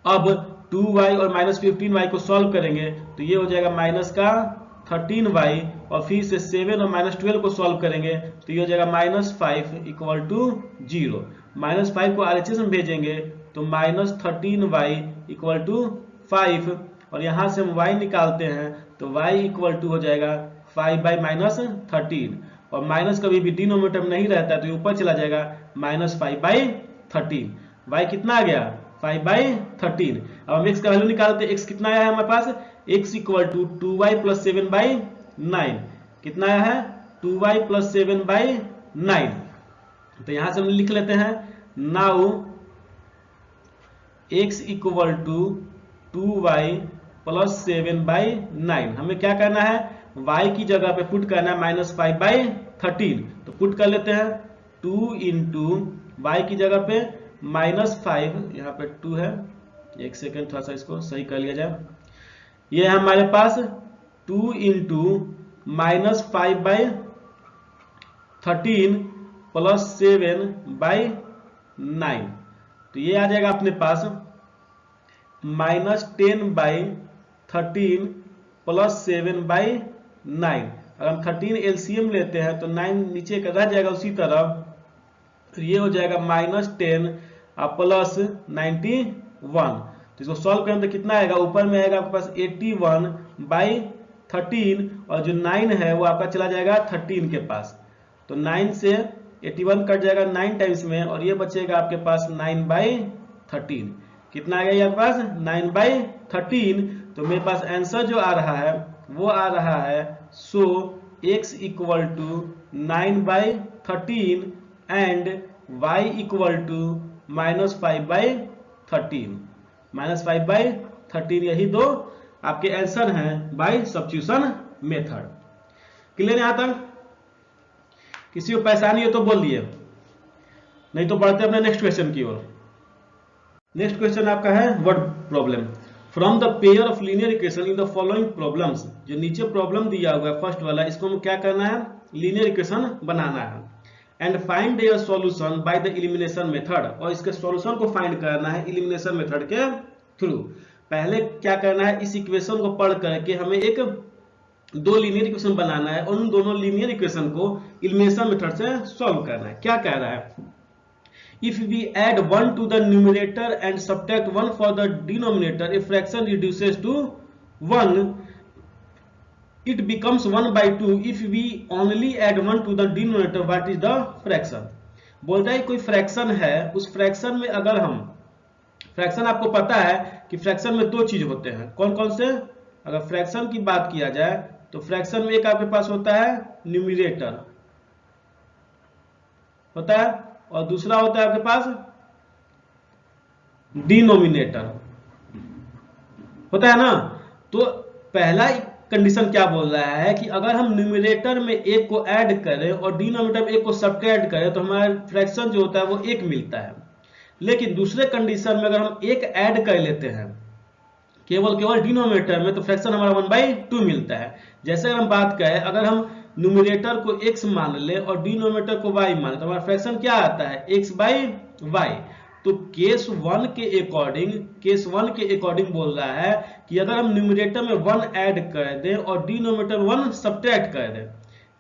[SPEAKER 1] अब 2y और माइनस 15y को सॉल्व करेंगे तो ये हो जाएगा माइनस का 13y, और फिर से 7 और माइनस 12 को सॉल्व करेंगे तो ये हो जाएगा माइनस 5 इक्वल टू 0। माइनस 5 को RHS में भेजेंगे तो माइनस 13y इक्वल टू 5, और यहां से हम y निकालते हैं तो y इक्वल टू हो जाएगा 5 बाई माइनस 13, और माइनस कभी भी डिनोमिनेटर में नहीं रहता है तो ये ऊपर चला जाएगा, -5/13। y कितना आ गया 5/13। अब हम x का वैल्यू निकालते हैं। x कितना आया है हमारे पास, x इक्वल टू 2y + 7/9। कितना आया है 2y + 7/9। तो यहां से हम लिख लेते हैं now x equal to 2y + 7/9। हमें क्या करना है, y की जगह पे पुट करना है -5/13। तो पुट कर लेते हैं 2 इंटू वाई की जगह पे -5, यहाँ पे 2 है, एक सेकेंड थोड़ा सा इसको सही कर लिया जाए। ये है हमारे पास 2 इंटू -5/13 + 7/9। तो ये आ जाएगा अपने पास -10/13 + 7/9। अगर हम 13 एलसीएम लेते हैं तो 9 नीचे का रह जाएगा उसी तरह। तो ये हो जाएगा -10 + 91। तो इसको सॉल्व करें तो कितना आएगा, ऊपर में आएगा आपके पास 81/13 और जो 9 है वो आपका चला जाएगा 13 के पास। तो 9 से 81 कट जाएगा 9 टाइम्स में और ये बचेगा आपके पास 9/13। कितना आ गया आपके पास 9/13। तो मेरे पास आंसर जो आ रहा है वो आ रहा है so x equal to 9/13 and y equal to -5/13। -5/13 यही दो आपके आंसर हैं बाय सब्स्टिट्यूशन मेथड। क्लियर यहां तक? किसी को परेशानी हो तो बोलिए, नहीं तो बढ़ते अपने नेक्स्ट क्वेश्चन की ओर। नेक्स्ट क्वेश्चन आपका है word problem. From the pair of linear equation in the following problems. जो नीचे प्रॉब्लम दिया हुआ है फर्स्ट वाला, इसको हम क्या करना है, लीनियर इक्वेशन बनाना है। And find their solution bye the elimination method. और इसके सॉल्यूशन को फाइंड करना है एलिमिनेशन मेथड के थ्रू। पहले क्या करना है, इस इक्वेशन को पढ़ करके हमें एक दो लीनियर इक्वेशन बनाना है और उन दोनों लीनियर इक्वेशन को एलिमिनेशन मेथड से सॉल्व करना है। क्या कह रहा है, if we add 1 to the numerator and subtract 1 for the denominator, a fraction reduces to 1, it becomes 1/2 if we only add 1 to the denominator, what is the fraction। बोल रहा है कोई फ्रैक्शन है, उस फ्रैक्शन में अगर हम, फ्रैक्शन आपको पता है कि फ्रैक्शन में दो चीज होते हैं, कौन कौन से। अगर फ्रैक्शन की बात किया जाए तो फ्रैक्शन में एक आपके पास होता है न्यूमरेटर होता है और दूसरा होता है आपके पास डिनोमिनेटर होता है ना। तो पहला कंडीशन क्या बोल रहा है कि अगर हम न्यूमरेटर में एक को ऐड करें और डिनोमिनेटर में एक को सब्ट्रैक्ट करें तो हमारा फ्रैक्शन जो होता है वो एक मिलता है। लेकिन दूसरे कंडीशन में अगर हम एक ऐड कर लेते हैं केवल डिनोमिनेटर में तो फ्रैक्शन हमारा 1/2 मिलता है। जैसे अगर हम बात करें, अगर हम न्यूमरेटर को x मान ले और डिनोमिनेटर को y मान ले तो हमारा फ्रैक्शन क्या आता है x/y। तो केस 1 के अकॉर्डिंग बोल रहा है कि अगर हम न्यूमरेटर में 1 ऐड कर दें और डिनोमिनेटर 1 सब्ट्रैक्ट कर दें,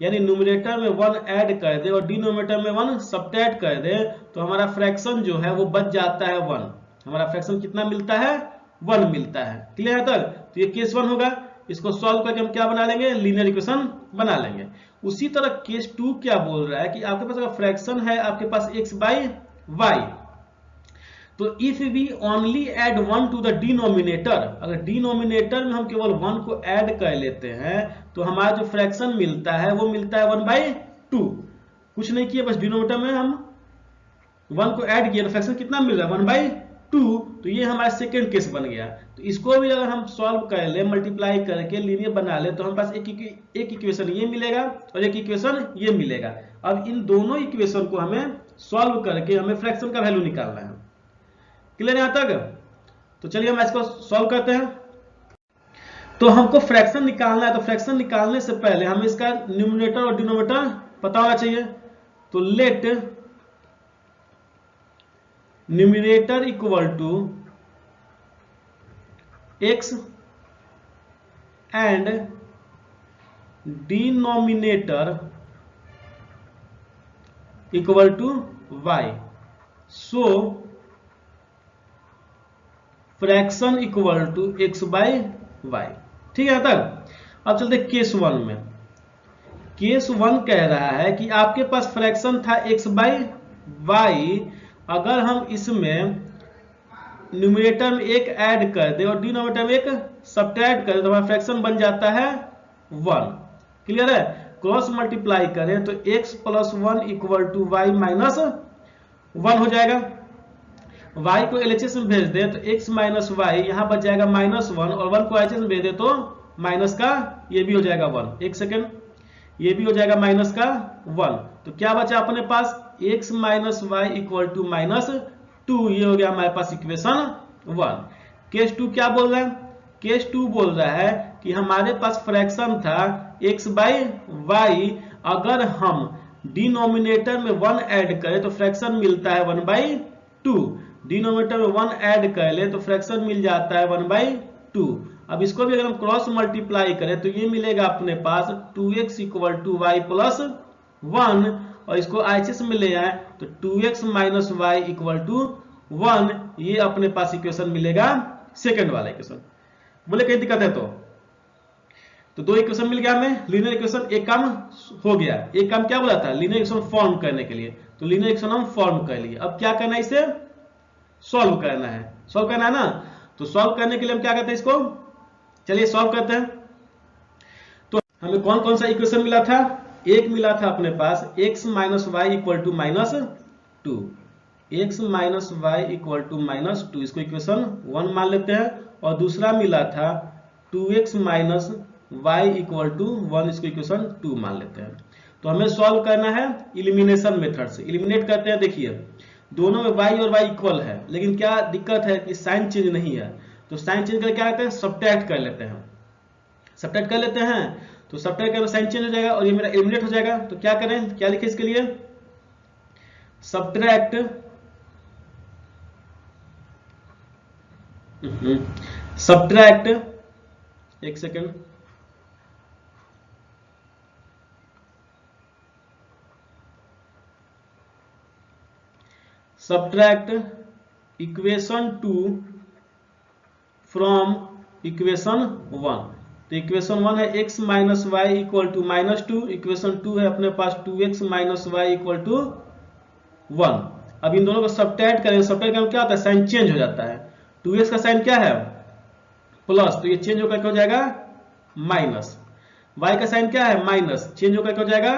[SPEAKER 1] यानी न्यूमरेटर में 1 ऐड कर दें और डिनोमिनेटर में 1 सब्ट्रैक्ट कर दें, तो हमारा फ्रैक्शन जो है वो बच जाता है 1। हमारा फ्रैक्शन कितना मिलता है 1 मिलता है। क्लियर है तक? तो ये केस 1 होगा। इसको सॉल्व करके हम क्या बना लेंगे, लीनियर इक्वेशन बना लेंगे। उसी तरह केस 2 क्या बोल रहा है कि आपके पास अगर फ्रैक्शन है आपके पास x/y, तो if we only add 1 to the denominator, अगर डिनोमिनेटर में हम केवल 1 को ऐड कर लेते हैं तो हमारा जो फ्रैक्शन मिलता है वो मिलता है 1/2। कुछ नहीं किया, बस डिनोमिनेटर में हम 1 को ऐड किया तो फ्रैक्शन कितना मिल रहा है 1/2। तो ये हमारा सेकेंड केस बन गया। तो इसको भी अगर हम सॉल्व कर ले, मल्टीप्लाई करके लीनियर बना ले, तो हमारे पास एक इक्वेशन ये मिलेगा और एक इक्वेशन ये मिलेगा। अब इन दोनों इक्वेशन को हमें सॉल्व करके हमें फ्रैक्शन का वैल्यू निकालना है। क्लियर यहां तक? तो चलिए हम इसको सॉल्व करते हैं। तो हमको फ्रैक्शन निकालना है, तो फ्रैक्शन निकालने से पहले हमें इसका न्यूमरेटर और डिनोमिनेटर पता होना चाहिए। तो let numerator equal to x and denominator equal to y, so fraction equal to x/y। ठीक है तक? अब चलते केस 1 में। केस 1 कह रहा है कि आपके पास फ्रैक्शन था x/y y, अगर हम इसमें न्यूमरेटर में एक ऐड कर दे और डिनोमिनेटर में एक सब्ट्रैक्ट कर दे तो हमारा फ्रैक्शन बन जाता है 1। क्लियर है? क्रॉस मल्टीप्लाई करें तो x plus 1 equal to y minus 1 हो जाएगा। y को LHS में भेज दे तो x माइनस वाई यहां बच जाएगा -1 और 1 को LHS में भेज दे तो माइनस का ये भी हो जाएगा 1। एक सेकेंड, ये भी हो जाएगा माइनस का 1। तो क्या बचा अपने पास? x minus y equal to -2। ये हो गया हमारे पास इक्वेशन 1। केस 2 क्या बोल रहा है? केस 2 बोल रहा है कि हमारे पास फ्रैक्शन था x बाई वाई, अगर हम डिनोमिनेटर में 1 ऐड करें तो फ्रैक्शन मिलता है 1/2। डिनोमिनेटर में 1 ऐड कर ले तो फ्रैक्शन मिल जाता है 1/2। अब इसको भी अगर हम क्रॉस मल्टीप्लाई करें तो ये मिलेगा अपने पास 2x equal to y plus 1 और इसको IHS में ले आए तो 2x minus y equal to 1। ये अपने पास इक्वेशन मिलेगा, सेकंड वाला इक्वेशन। बोले कहीं दिक्कत है तो दो इक्वेशन मिल गया हमें, लीनियर इक्वेशन। एक काम हो गया, एक काम क्या बोला था? लीनियर इक्वेशन फॉर्म करने के लिए, तो लीनियर इक्वेशन हम फॉर्म कर लिए। अब क्या करना है? इसे सॉल्व करना है। सॉल्व करना है ना, तो सॉल्व करने के लिए हम क्या करते हैं इसको, चलिए सॉल्व करते हैं। तो हमें कौन कौन सा इक्वेशन मिला था? एक मिला था अपने पास x minus y equal to -2, x minus y equal to -2, इसको इक्वेशन 1 मान लेते हैं। और दूसरा मिला था 2x minus y equal to 1, इसको इक्वेशन 2 मान लेते हैं। तो हमें सॉल्व करना है इलिमिनेशन मेथड से। इलिमिनेट करते हैं। देखिए दोनों में y और y इक्वल है, लेकिन क्या दिक्कत है कि साइन चेंज नहीं है। तो साइन चेंज करके क्या करते हैं? सब्ट्रैक्ट कर लेते हैं। सब्ट्रैक्ट कर लेते हैं तो सब्ट्रैक्ट करके साइन चेंज हो जाएगा और ये मेरा एलिमिनेट हो जाएगा। तो क्या करें, क्या लिखे इसके लिए? सब्ट्रैक्ट एक second, subtract equation 2 from equation 1। तो इक्वेशन 1 है x minus y equal to -2, equation 2 है अपने पास 2x minus y equal to 1। अब इन दोनों को सब्ट्रैक्ट करें, सब्ट्रैक्ट करें क्या होता है? साइन चेंज हो जाता है। 2x का साइन क्या है? प्लस, तो ये चेंज होकर हो जाएगा माइनस। y का साइन क्या है? माइनस, चेंज होकर हो जाएगा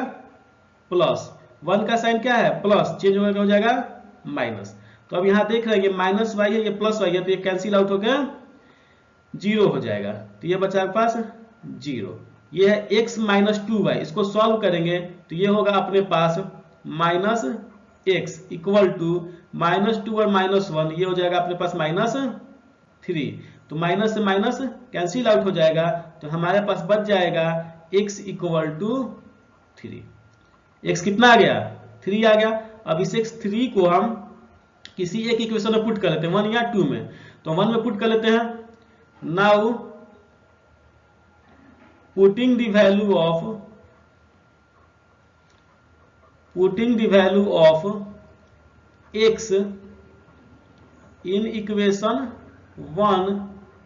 [SPEAKER 1] प्लस। 1 का साइन क्या है? प्लस, चेंज होकर हो जाएगा माइनस। तो अब यहां देख रहे हैं ये माइनस वाई है, ये प्लस वाई है, तो ये कैंसिल आउट हो गया, 0 हो जाएगा। तो ये बचा आपके पास 0। ये है x माइनस 2y, इसको सॉल्व करेंगे तो ये होगा अपने पास -x इक्वल टू -2 और -1, ये हो जाएगा अपने पास -3। तो माइनस से माइनस कैंसिल आउट हो जाएगा, तो हमारे पास बच जाएगा x इक्वल टू 3। x कितना आ गया? 3 आ गया। अब इस x3 को हम किसी एक इक्वेशन में पुट कर लेते हैं, 1 या 2 में। तो 1 में पुट कर लेते हैं। Now putting the value of x in equation 1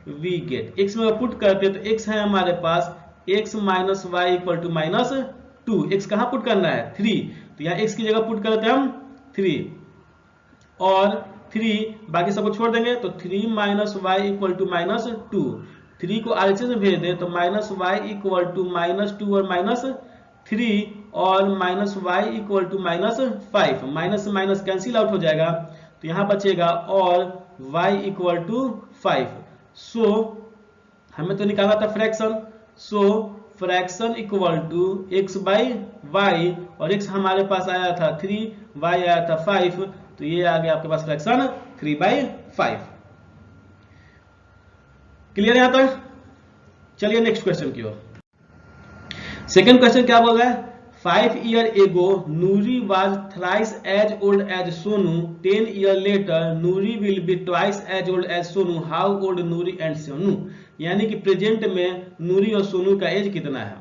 [SPEAKER 1] we get. x में पुट करते हैं तो x है हमारे पास x minus y equal to -2। x कहां पुट करना है? 3। तो यहाँ x की जगह पुट कर लेते हैं हम 3 और 3, बाकी सबको छोड़ देंगे तो 3 माइनस वाई इक्वल टू -2। 3 को RHS में भेज दे तो माइनस वाई इक्वल टू -2 और -3 और minus y equal to -5। Minus से माइनस कैंसिल आउट हो जाएगा, तो यहां बचेगा और y इक्वल टू 5। सो हमें तो निकालना था fraction, so fraction equal to x by y, और x हमारे पास आया था 3, y आया था 5, तो ये आ गया आपके पास फ्रैक्शन 3/5। क्लियर है यहां तक? चलिए नेक्स्ट क्वेश्चन की ओर। सेकेंड क्वेश्चन क्या बोल रहा है? 5 years ago Nuri was thrice as old as Sonu. 10 years later Nuri will be twice as old as Sonu. How old Nuri and Sonu? यानी कि प्रेजेंट में नूरी और सोनू का एज कितना है?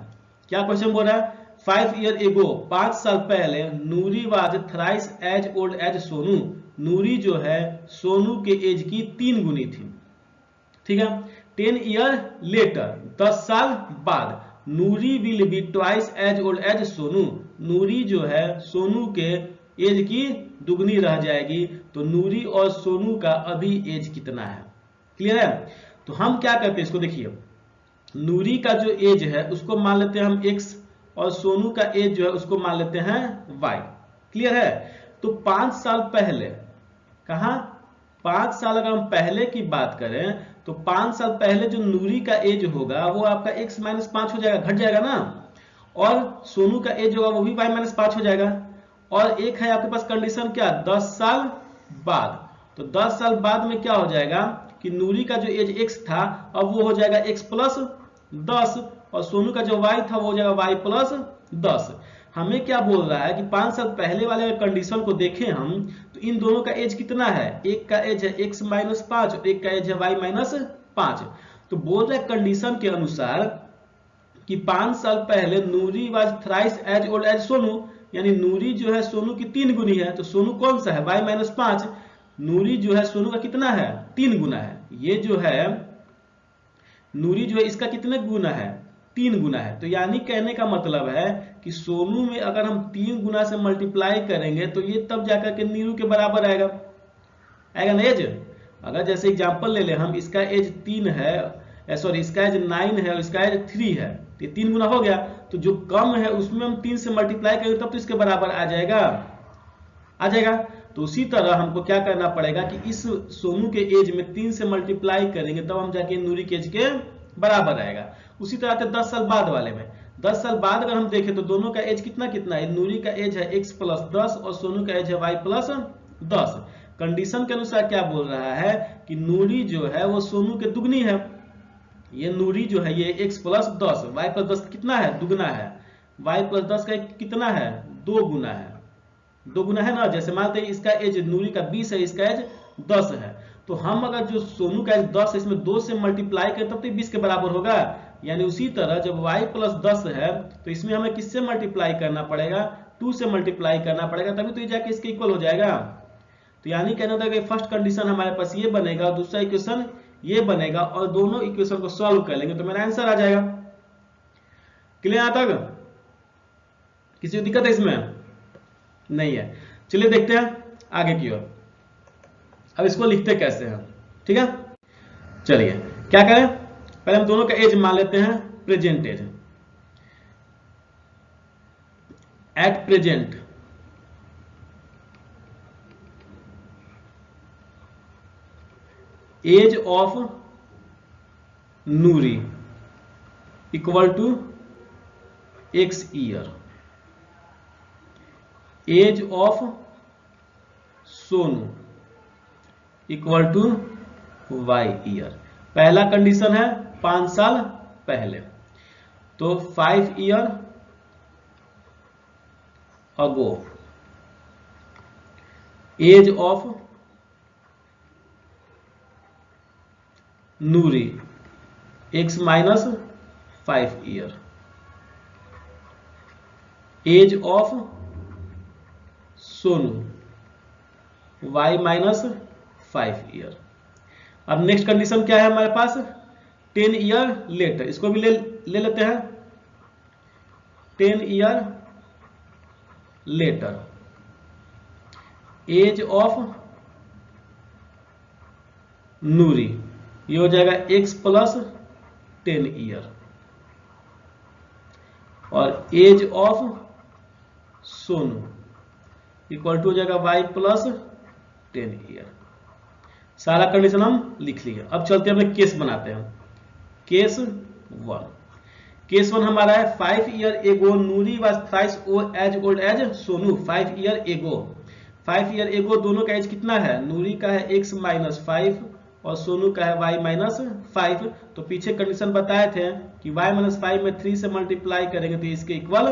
[SPEAKER 1] क्या क्वेश्चन बोल रहा है? 5 years ago 5 साल पहले Noori was thrice as old as Sonu. Noori जो है सोनू के एज की 3 गुनी थी। ठीक है। 10 years later 10 साल बाद Noori will be twice as old as Sonu. Noori जो है सोनू के एज की दुगनी रह जाएगी। तो नूरी और सोनू का अभी एज कितना है, क्लियर है। तो हम क्या करते हैं इसको देखिए, नूरी का जो एज है उसको मान लेते हैं हम x और सोनू का एज जो है उसको मान लेते हैं y, क्लियर है। तो 5 साल पहले, कहा 5 साल अगर हम पहले की बात करें तो 5 साल पहले जो नूरी का एज होगा वो आपका x - 5 हो जाएगा, घट जाएगा ना, और सोनू का एज होगा वो भी y - 5 हो जाएगा। और एक है आपके पास कंडीशन क्या, 10 साल बाद। तो 10 साल बाद में क्या हो जाएगा कि नूरी का जो एज x था अब वो हो जाएगा x + 10 और सोनू का जो y था वो हो जाएगा y + 10। हमें क्या बोल रहा है कि 5 साल पहले वाले कंडीशन को देखें हम तो इन दोनों का एज कितना है, एक का एज है x - 5 और एक का एज है y - 5। तो बोल रहा है कंडीशन के अनुसार कि 5 साल पहले Noori was thrice as old as Sonu, यानी नूरी जो है सोनू की 3 गुनी है। तो सोनू कौन सा है, y - 5, नूरी जो है सोनू का कितना है, 3 गुना है। ये जो है नूरी जो है इसका कितने गुना है, 3 गुना है। तो यानी कहने का मतलब है कि सोनू में अगर हम 3 गुना से मल्टीप्लाई करेंगे तो ये तब जाकर के नीरू के बराबर आएगा, आएगा ना एज। अगर जैसे एग्जांपल ले ले हम, इसका एज 3 है, सॉरी इसका एज 9 है और इसका एज 3 है, तो ये 3 गुना हो गया। तो जो कम है उसमें हम 3 से मल्टीप्लाई करेंगे तब तो इसके बराबर आ जाएगा, आ जाएगा। तो उसी तरह हमको क्या करना पड़ेगा कि इस सोनू के एज में 3 से मल्टीप्लाई करेंगे तब हम जाके नूरी के एज के बराबर आएगा। उसी तरह से 10 साल बाद वाले में, 10 साल बाद अगर हम देखें तो दोनों का एज कितना कितना है, नूरी का एज है x + 10 और सोनू का एज है y + 10। कंडीशन के अनुसार क्या बोल रहा है कि नूरी जो है वो सोनू के दुगनी है। ये नूरी जो है ये x + 10, y + 10 कितना है, दुगना है। y + 10 का कितना है, 2 गुना है, 2 गुना है ना। जैसे मानते हैं इसका एज नूरी का 20 है, इसका एज 10 है। तो हम अगर जो सोनू का एज 10 है इसमें 2 से मल्टीप्लाई करें तब तो 20 के बराबर होगा। यानी उसी तरह जब y + 10 है तो इसमें हमें किससे मल्टीप्लाई करना पड़ेगा, 2 से मल्टीप्लाई करना पड़ेगा, तभी तो ये जाके इसके इक्वल हो जाएगा। तो यानी कहना था कि फर्स्ट कंडीशन हमारे पास ये बनेगा, दूसरा इक्वेशन ये बनेगा, और दोनों इक्वेशन को सॉल्व कर लेंगे तो मेरा आंसर आ जाएगा। क्लियर यहां तक, किसी को दिक्कत है इसमें, नहीं है। चलिए देखते हैं आगे की ओर। अब इसको लिखते कैसे हैं, ठीक है। चलिए क्या करें, पहले हम दोनों का एज मान लेते हैं present age. At present age of Noori equal to x year, age of Sonu equal to y year. पहला कंडीशन है 5 साल पहले, तो 5 year ago age of Noori x - 5 year, age of Sonu y - 5 year. अब नेक्स्ट कंडीशन क्या है हमारे पास, 10 ईयर लेटर, इसको भी ले लेते हैं। 10 year later age of Noori, ये हो जाएगा x + 10 ईयर, और age of Sonu equal to हो जाएगा y + 10 ईयर। सारा कंडीशन हम लिख लिए। अब चलते हैं अपने केस बनाते हैं। केस 1, केस 1 हमारा है 5 year ago Noori was thrice as old as Sonu. 5 year ago, 5 year एगो दोनों का एज कितना है, नूरी का है x - 5 और सोनू का है y - 5। तो पीछे कंडीशन बताए थे कि y - 5 में 3 से मल्टीप्लाई करेंगे तो इसके इक्वल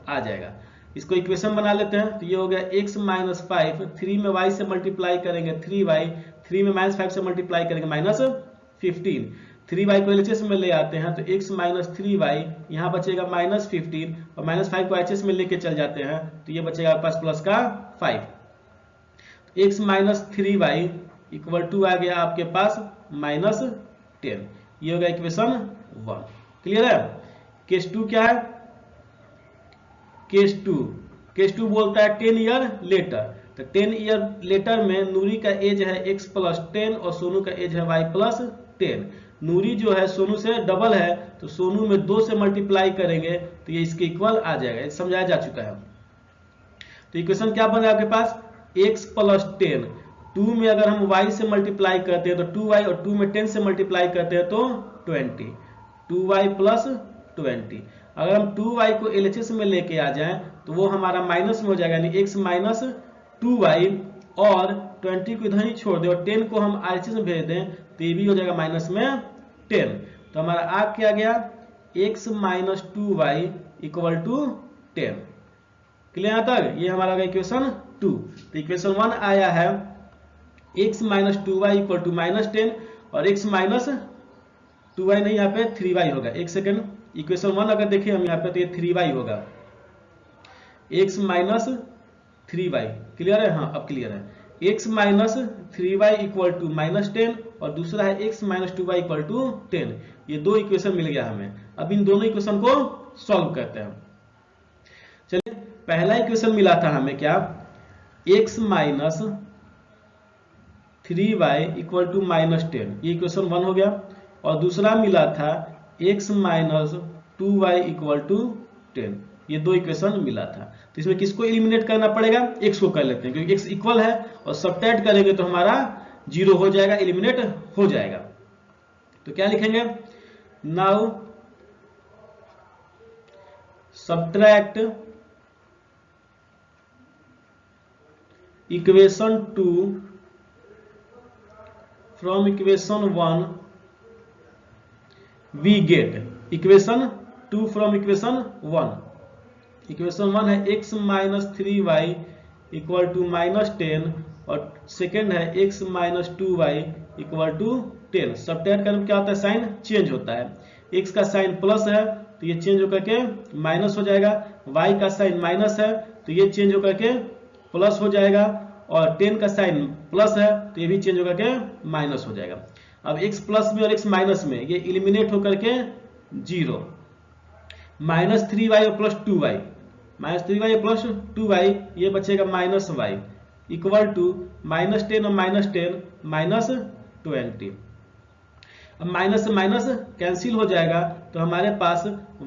[SPEAKER 1] आ जाएगा। इसको इक्वेशन बना लेते हैं। तो ये हो गया x - 5, 3 में y से मल्टीप्लाई करेंगे 3y, 3 में -5 से मल्टीप्लाई करेंगे -15, 3y को LHS में ले आते हैं तो x - 3y यहाँ बचेगा -15 और -5 को HS में लेके चल जाते हैं तो ये बचेगा आपके पास प्लस का 5। x - 3y इक्वल टू आ गया आपके पास -10। ये हो गया इक्वेशन 1। क्लियर है। केस 2 क्या है, केस 2 केस 2 बोलता है 10 ईयर लेटर, तो 10 ईयर लेटर में नूरी का एज है x प्लस 10 और सोनू का एज है y प्लस 10। नूरी जो है सोनू से डबल है, तो सोनू में 2 से मल्टीप्लाई करेंगे तो ये इसके इक्वल आ जाएगा, ये समझाया जा चुका है। तो इक्वेशन क्या बन रहा है आपके पास, x प्लस 10, 2 में अगर हम y से मल्टीप्लाई करते हैं तो 2y, और 2 में 10 से मल्टीप्लाई करते हैं तो 20, 2y प्लस 20। अगर हम 2y को LHS में लेके आ जाएं तो वो हमारा माइनस में हो जाएगा, यानी x माइनस 2y, और 20 को इधर ही छोड़ दें और 10 को हम RHS में भेज दें तो ये भी हो जाएगा माइनस में 10। तो हमारा आ क्या गया, x minus 2y equal to 10। Clear यहाँ तक, ये हमारा इक्वेशन 2। तो इक्वेशन 1 आया है x minus 2y equal to minus 10, और x माइनस 2y नहीं, यहाँ पे 3y होगा। एक सेकेंड, इक्वेशन 1 अगर देखें हम यहाँ पे तो ये 3y होगा, x माइनस 3y। क्लियर है, हाँ अब क्लियर है। x minus 3y equal to minus 10, और दूसरा है x minus 2y equal to 10। ये दो इक्वेशन मिल गया हमें। अब इन दोनों इक्वेशन को सॉल्व करते हैं। चलिए, पहला इक्वेशन मिला था हमें क्या, x minus 3y equal to minus 10, ये इक्वेशन 1 हो गया। और दूसरा मिला था x minus 2y equal to 10, ये दो इक्वेशन मिला था। तो इसमें किसको एलिमिनेट करना पड़ेगा, x को कर लेते हैं, क्योंकि x इक्वल है और सब्ट्रैक्ट करेंगे तो हमारा 0 हो जाएगा, एलिमिनेट हो जाएगा। तो क्या लिखेंगे, now subtract equation 2 from equation 1 we get equation 2 from equation 1। Equation 1 है x minus 3y equal to minus 10, और सेकेंड है x minus 2y equal to 10। Subtract करने में क्या होता है, साइन चेंज होता है। x का साइन प्लस है तो ये चेंज होकर के माइनस हो जाएगा, y का साइन माइनस है तो ये चेंज होकर के प्लस हो जाएगा, और 10 का साइन प्लस है तो ये भी चेंज होकर के माइनस हो जाएगा। अब x प्लस में और x माइनस में ये एलिमिनेट होकर के 0, माइनस 3y और प्लस 2y, माइनस 3y और प्लस 2y, ये बचेगा minus y equal to minus 10 और माइनस 10 माइनस 20। अब माइनस से माइनस कैंसिल हो जाएगा तो हमारे पास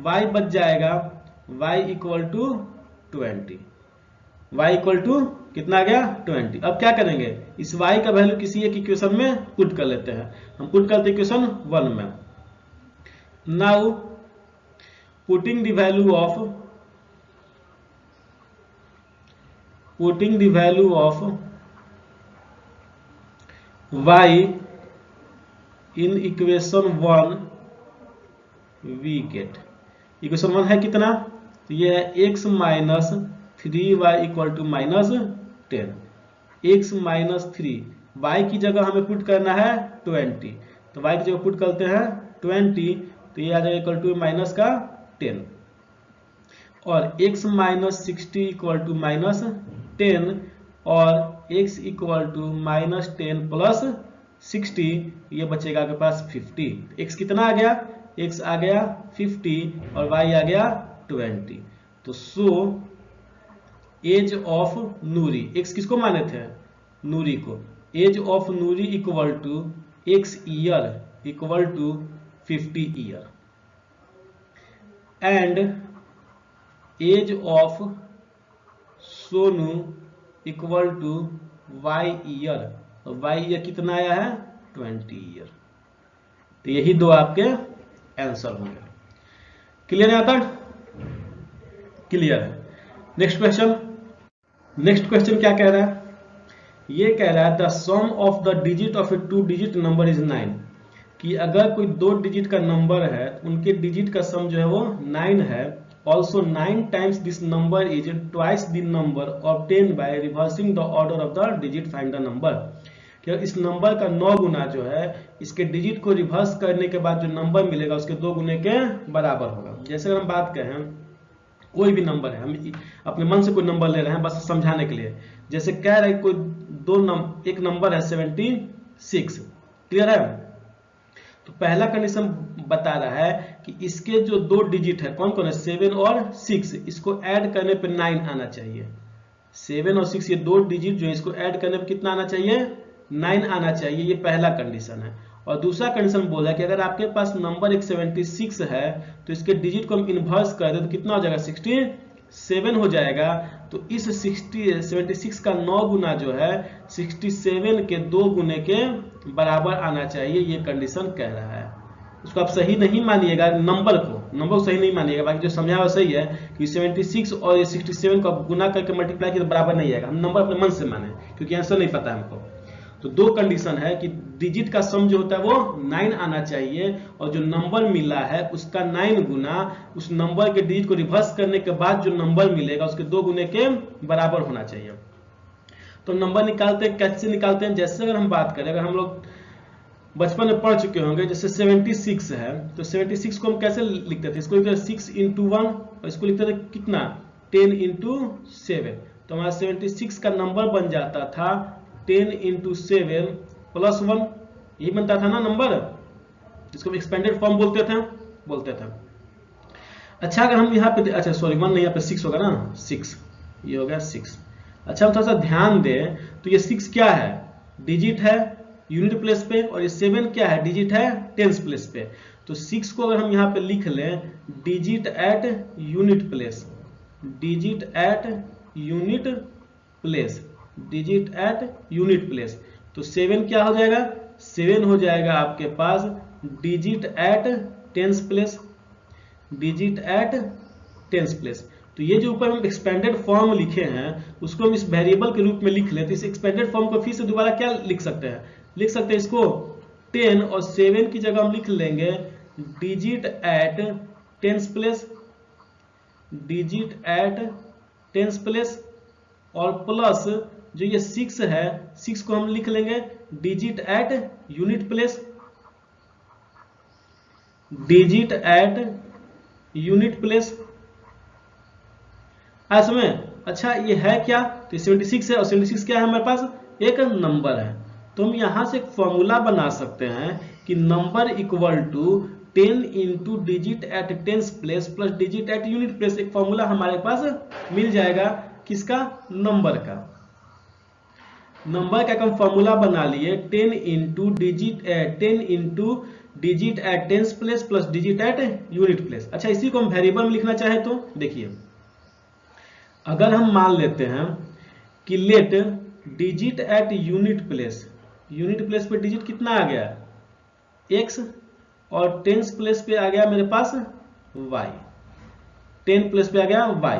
[SPEAKER 1] y बच जाएगा, y equal to 20, y equal to कितना आ गया 20। अब क्या करेंगे, इस y का वैल्यू किसी एक इक्वेशन में पुट कर लेते हैं। हम पुट करते हैं इक्वेशन 1 में। Now putting the value of y in equation 1 we get, equation 1 है कितना, तो ये है x minus 3y equal to minus 10, x minus 3, y की जगह हमें पुट करना है 20, तो y की जगह पुट करते हैं 20, तो ये आ जाएगा इक्वल टू माइनस का 10, और x minus 60 equal to minus 10, और x equal to minus 10 plus 60, ये बचेगा आपके पास 50। x कितना आ गया, x आ गया 50 और y आ गया 20। तो so age of Noori, x किसको माने थे, नूरी को, age of Noori equal to x year equal to 50 year, and age of Sonu equal to y year, और y ईयर कितना आया है 20 ईयर। तो यही दो आपके आंसर होंगे। क्लियर है यहाँ तक, क्लियर है। नेक्स्ट क्वेश्चन क्या कह रहा है, ये कह रहा है the sum of the digit of a 2 digit number is 9, कि अगर कोई 2 डिजिट का नंबर है उनके डिजिट का सम जो है वो 9 है। Also 9 times this number is twice the number obtain by reversing the order of the digit, find the number. कि इस नंबर का 9 गुना जो है इसके डिजिट को रिवर्स करने के बाद जो नंबर मिलेगा उसके 2 गुने के बराबर होगा। जैसे अगर हम बात करें कोई भी नंबर है, हम अपने मन से कोई नंबर ले रहे हैं बस समझाने के लिए, जैसे कह रहे हैं कोई एक नंबर है 76, क्लियर है। तो पहला कंडीशन बता रहा है कि इसके जो दो डिजिट है कौन कौन है 7 और 6, इसको ऐड करने पे 9 आना चाहिए। 7 और 6 ये दो डिजिट जो है इसको ऐड करने पे कितना आना चाहिए 9 आना चाहिए। ये पहला कंडीशन है। और दूसरा कंडीशन बोला है कि अगर आपके पास नंबर एक 76 है तो इसके डिजिट को हम इन्वर्स कर दें तो कितना हो जाएगा 67 हो जाएगा। तो इस 76 का 9 गुना जो है 67 के 2 गुने के बराबर आना चाहिए, ये कंडीशन कह रहा है। इसको आप सही नहीं मानिएगा, नंबर को सही नहीं मानिएगा, बाकी जो समझा हुआ सही है कि 76 और ये 67 को गुना करके मल्टीप्लाई किया तो बराबर नहीं आएगा। हम नंबर अपने मन से माने क्योंकि आंसर नहीं पता हमको। तो दो कंडीशन है कि डिजिट का सम जो होता है वो 9 आना चाहिए और जो नंबर मिला है उसका 9 गुना उस नंबर के डिजिट को रिवर्स करने के बाद जो नंबर मिलेगा उसके 2 गुने के बराबर होना चाहिए। तो नंबर निकालते हैं, कैसे निकालते हैं? जैसे अगर हम बात करें, अगर हम लोग बचपन में पढ़ चुके होंगे, जैसे 76 है तो 76 को हम कैसे लिखते थे? इसको लिखते थे 6 × 1 और इसको लिखते थे कितना 10 × 7। तो हमारा 76 का नंबर बन जाता था 10 × 7 + 1, यही बनता था ना नंबर, जिसको एक्सपेंडेड फॉर्म बोलते थे। अच्छा अगर हम यहाँ पे, अच्छा सॉरी 1 नहीं, यहाँ पे 6 होगा ना, 6, ये हो गया 6। अच्छा हम थोड़ा सा ध्यान दें तो ये 6 क्या है? डिजिट है यूनिट प्लेस पे, और ये 7 क्या है? डिजिट है टेंस प्लेस पे। तो 6 को अगर हम यहाँ पे लिख लें digit at unit place, digit at unit place, digit at unit place, तो 7 क्या हो जाएगा? 7 हो जाएगा आपके पास digit at tens place, digit at tens place. तो ये जो ऊपर हम एक्सपेंडेड फॉर्म लिखे हैं उसको हम इस वेरिएबल के रूप में लिख लेते हैं। इस एक्सपेंडेड फॉर्म को फिर से दोबारा क्या लिख सकते हैं? लिख सकते हैं इसको 10 और 7 की जगह हम लिख लेंगे digit at tens place, digit at tens place, और प्लस जो ये 6 है 6 को हम लिख लेंगे digit at unit place, digit at unit place. आज में अच्छा ये है क्या? तो 76 है और 76 क्या है हमारे पास? एक नंबर है। तो हम यहां से एक फॉर्मूला बना सकते हैं कि number equal to 10 × digit at tens place plus digit at unit place. एक फॉर्मूला हमारे पास मिल जाएगा किसका? नंबर का। नंबर का हम फॉर्मूला बना लिए 10 × digit at tens place plus digit at unit place. अच्छा इसी को हम वेरिएबल में लिखना चाहे तो देखिए, अगर हम मान लेते हैं कि let digit at unit place पे डिजिट कितना आ गया? x, और टेंस प्लेस पे आ गया मेरे पास y, 10 प्लेस पे आ गया y।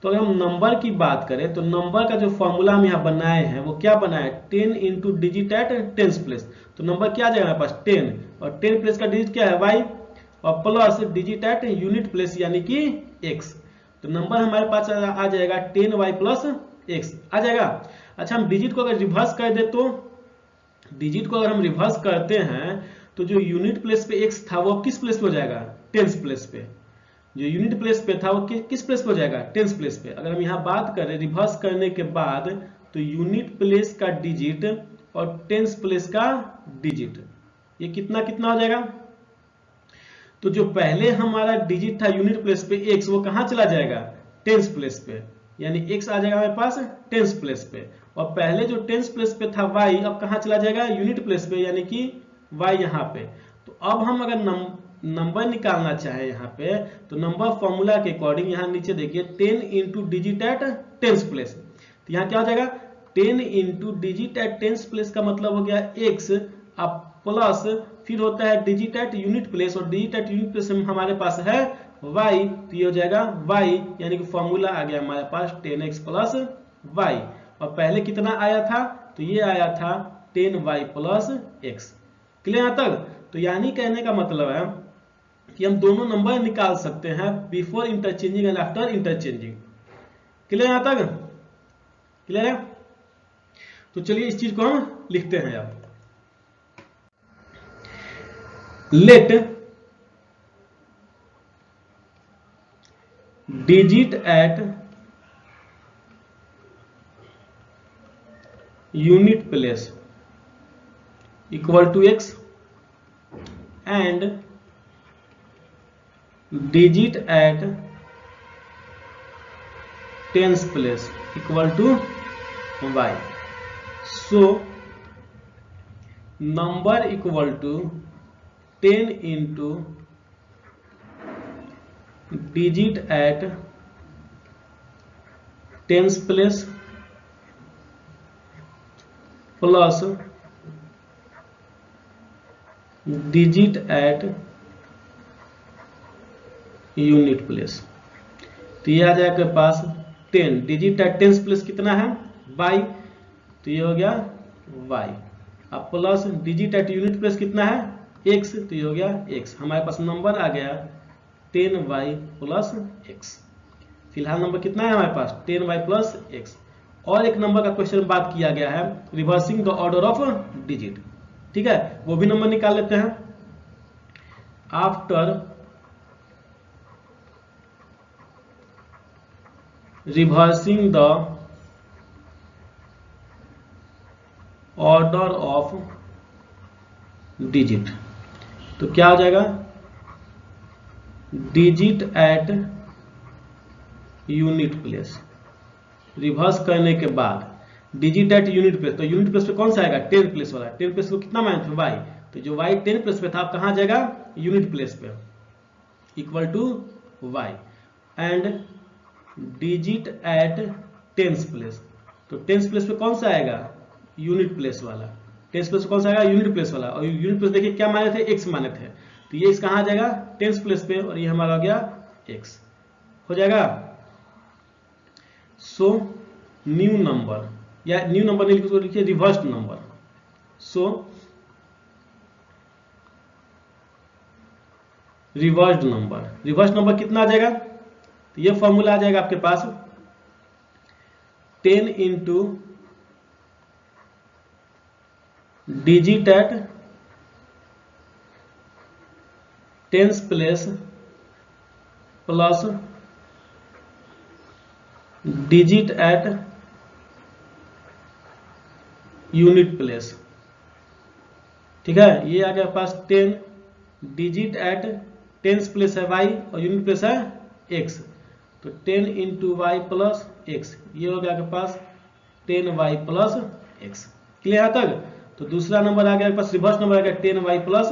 [SPEAKER 1] तो अगर हम नंबर की बात करें तो नंबर का जो फॉर्मूला हम यहाँ बनाए हैं वो क्या बनाए? 10 × डिजिट एट टेंस प्लेस। तो नंबर क्या आ जाएगा हमारे पास? 10, और 10 प्लेस का डिजिट क्या है? y, और plus digit at unit place यानी कि x। तो नंबर हमारे पास आ जाएगा 10y + x आ जाएगा। अच्छा हम डिजिट को अगर रिवर्स कर दे तो डिजिट को अगर हम रिवर्स करते हैं तो जो यूनिट प्लेस पे x था वो किस प्लेस पे हो जाएगा? टेंस प्लेस पे। जो यूनिट प्लेस पे था वो किस प्लेस पे हो जाएगा? टेंस प्लेस पे। अगर हम यहाँ बात करें रिवर्स करने के बाद तो यूनिट प्लेस का डिजिट और टेंस प्लेस का डिजिट ये कितना कितना हो जाएगा? तो जो पहले हमारा डिजिट था यूनिट प्लेस पे x, वो कहां चला जाएगा? टेंस प्लेस पे, यानी x आ जाएगा हमारे पास टेंस प्लेस पे। और पहले जो टेंस प्लेस पे था y, अब कहां चला जाएगा? यूनिट प्लेस पे, यानी कि y यहां पे। तो अब हम अगर नंबर निकालना चाहे यहाँ पे तो नंबर फॉर्मूला के अकॉर्डिंग यहाँ नीचे देखिए 10 × डिजिट एट टेंस प्लेस। तो यहाँ क्या हो जाएगा? 10 × डिजिट एट टेंस प्लेस का मतलब हो गया x, अब प्लस फिर होता है डिजिट एट यूनिट प्लेस, और डिजिट एट यूनिट प्लेस हमारे पास है y, तो ये हो जाएगा y, यानी कि फॉर्मूला आ गया हमारे पास 10x + y। और पहले कितना आया था? तो ये आया था 10y + x। क्लियर यहाँ तक? तो यानी कहने का मतलब है कि हम दोनों नंबर निकाल सकते हैं before interchanging and after interchanging. Clear यहाँ तक? क्लियर है? तो चलिए इस चीज को हम लिखते हैं। अब let digit at unit place equal to x and digit at tens place equal to y. So number equal to 10 into digit at tens place plus digit at unit place. तो ये आ जाएगा आपके पास 10 डिजिट एट टेंस प्लेस कितना है y, तो ये हो गया y. अब plus digit at unit place कितना है x, तो ये हो गया x. हमारे पास नंबर आ गया 10y प्लस x. फिलहाल नंबर कितना है हमारे पास 10y प्लस x. और एक नंबर का क्वेश्चन बात किया गया है reversing the order of digit. ठीक है, वो भी नंबर निकाल लेते हैं. After reversing the order of digit, तो क्या हो जाएगा digit at unit place. Reverse करने के बाद डिजिट एट यूनिट प्लेस, तो यूनिट प्लेस पे कौन सा आएगा 10 प्लेस वाला. 10 प्लेस को कितना माइनस है y, तो जो y 10 प्लेस पे था आप कहां जाएगा यूनिट प्लेस पे equal to y. And digit at tens place, तो टेंस प्लेस पे कौन सा आएगा यूनिट प्लेस वाला. टेंस प्लेस कौन सा आएगा यूनिट प्लेस वाला. और यूनिट प्लेस देखिए क्या माने थे x माने थे, तो ये कहां आ जाएगा टेंस प्लेस पे और ये हमारा हो गया x हो जाएगा. सो न्यू नंबर, या न्यू नंबर नहीं लिखिए reversed number. So reversed number, reversed number कितना आ जाएगा, तो ये फॉर्मूला आ जाएगा आपके पास 10 into digit at tens place plus digit at unit place. ठीक है, ये आ गया पास 10 डिजिट एट टेंस प्लेस है y और यूनिट प्लेस है x, तो 10 इंटू वाई प्लस एक्स, ये हो गया आपके पास 10y प्लस एक्स. क्लियर है तक. तो दूसरा नंबर आ गया आपके पास रिवर्स नंबर आ गया 10y प्लस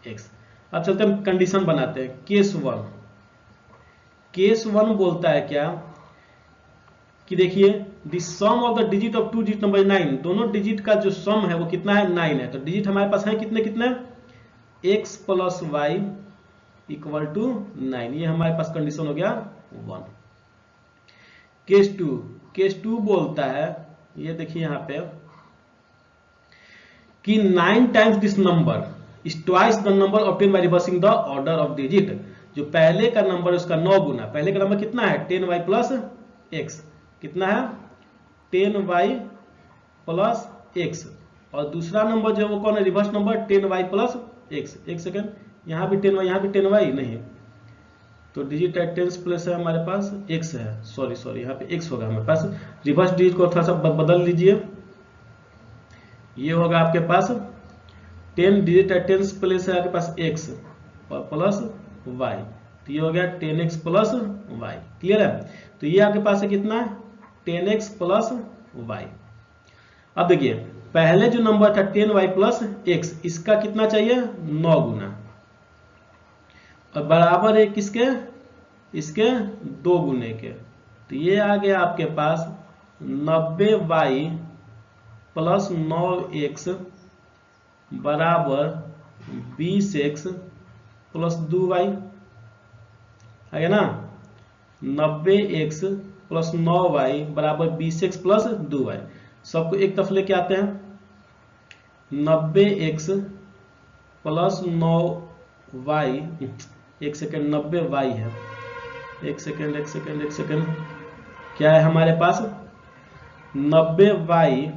[SPEAKER 1] एक्स. अब चलते हम कंडीशन बनाते हैं. केस 1, केस 1 बोलता है क्या कि देखिए the sum of the digit of two digit number 9, दोनों डिजिट का जो सम है वो कितना है 9 है. तो डिजिट हमारे पास है कितने कितने x plus y equal to 9, ये हमारे पास कंडीशन हो गया 1. केस 2, केस 2 बोलता है ये देखिए यहाँ पे कि 9 times this number is twice the number obtain by reversing the order of digit. जो पहले का नंबर है उसका 9 गुना, पहले का नंबर कितना है 10y प्लस एक्स, कितना है 10y प्लस एक्स. और दूसरा नंबर जो है वो कौन है reverse number 10y plus x. एक सेकेंड, यहाँ भी 10y यहाँ भी 10y नहीं, तो डिजिट एट टेंस प्लेस है हमारे पास x है, सॉरी यहाँ पे x होगा हमारे पास. रिवर्स डिजिट को थोड़ा सा बदल लीजिए, ये होगा आपके पास 10 डिजिट एट टेंस प्लेस है आपके पास x प्लस y, तो ये हो गया 10x प्लस y. क्लियर है. तो ये आपके पास है कितना 10x प्लस y. अब देखिए पहले जो नंबर था 10y प्लस x, इसका कितना चाहिए 9 गुना, और बराबर है किसके इसके 2 गुने के. तो ये आ गया आपके पास 90y प्लस 9x बराबर 20x प्लस 2y आ गया ना. 90x प्लस 9y बराबर 20x प्लस 2y. सबको एक तरफ लेके आते हैं. 90x प्लस 9y, एक सेकेंड 90y है, एक सेकेंड क्या है हमारे पास 90y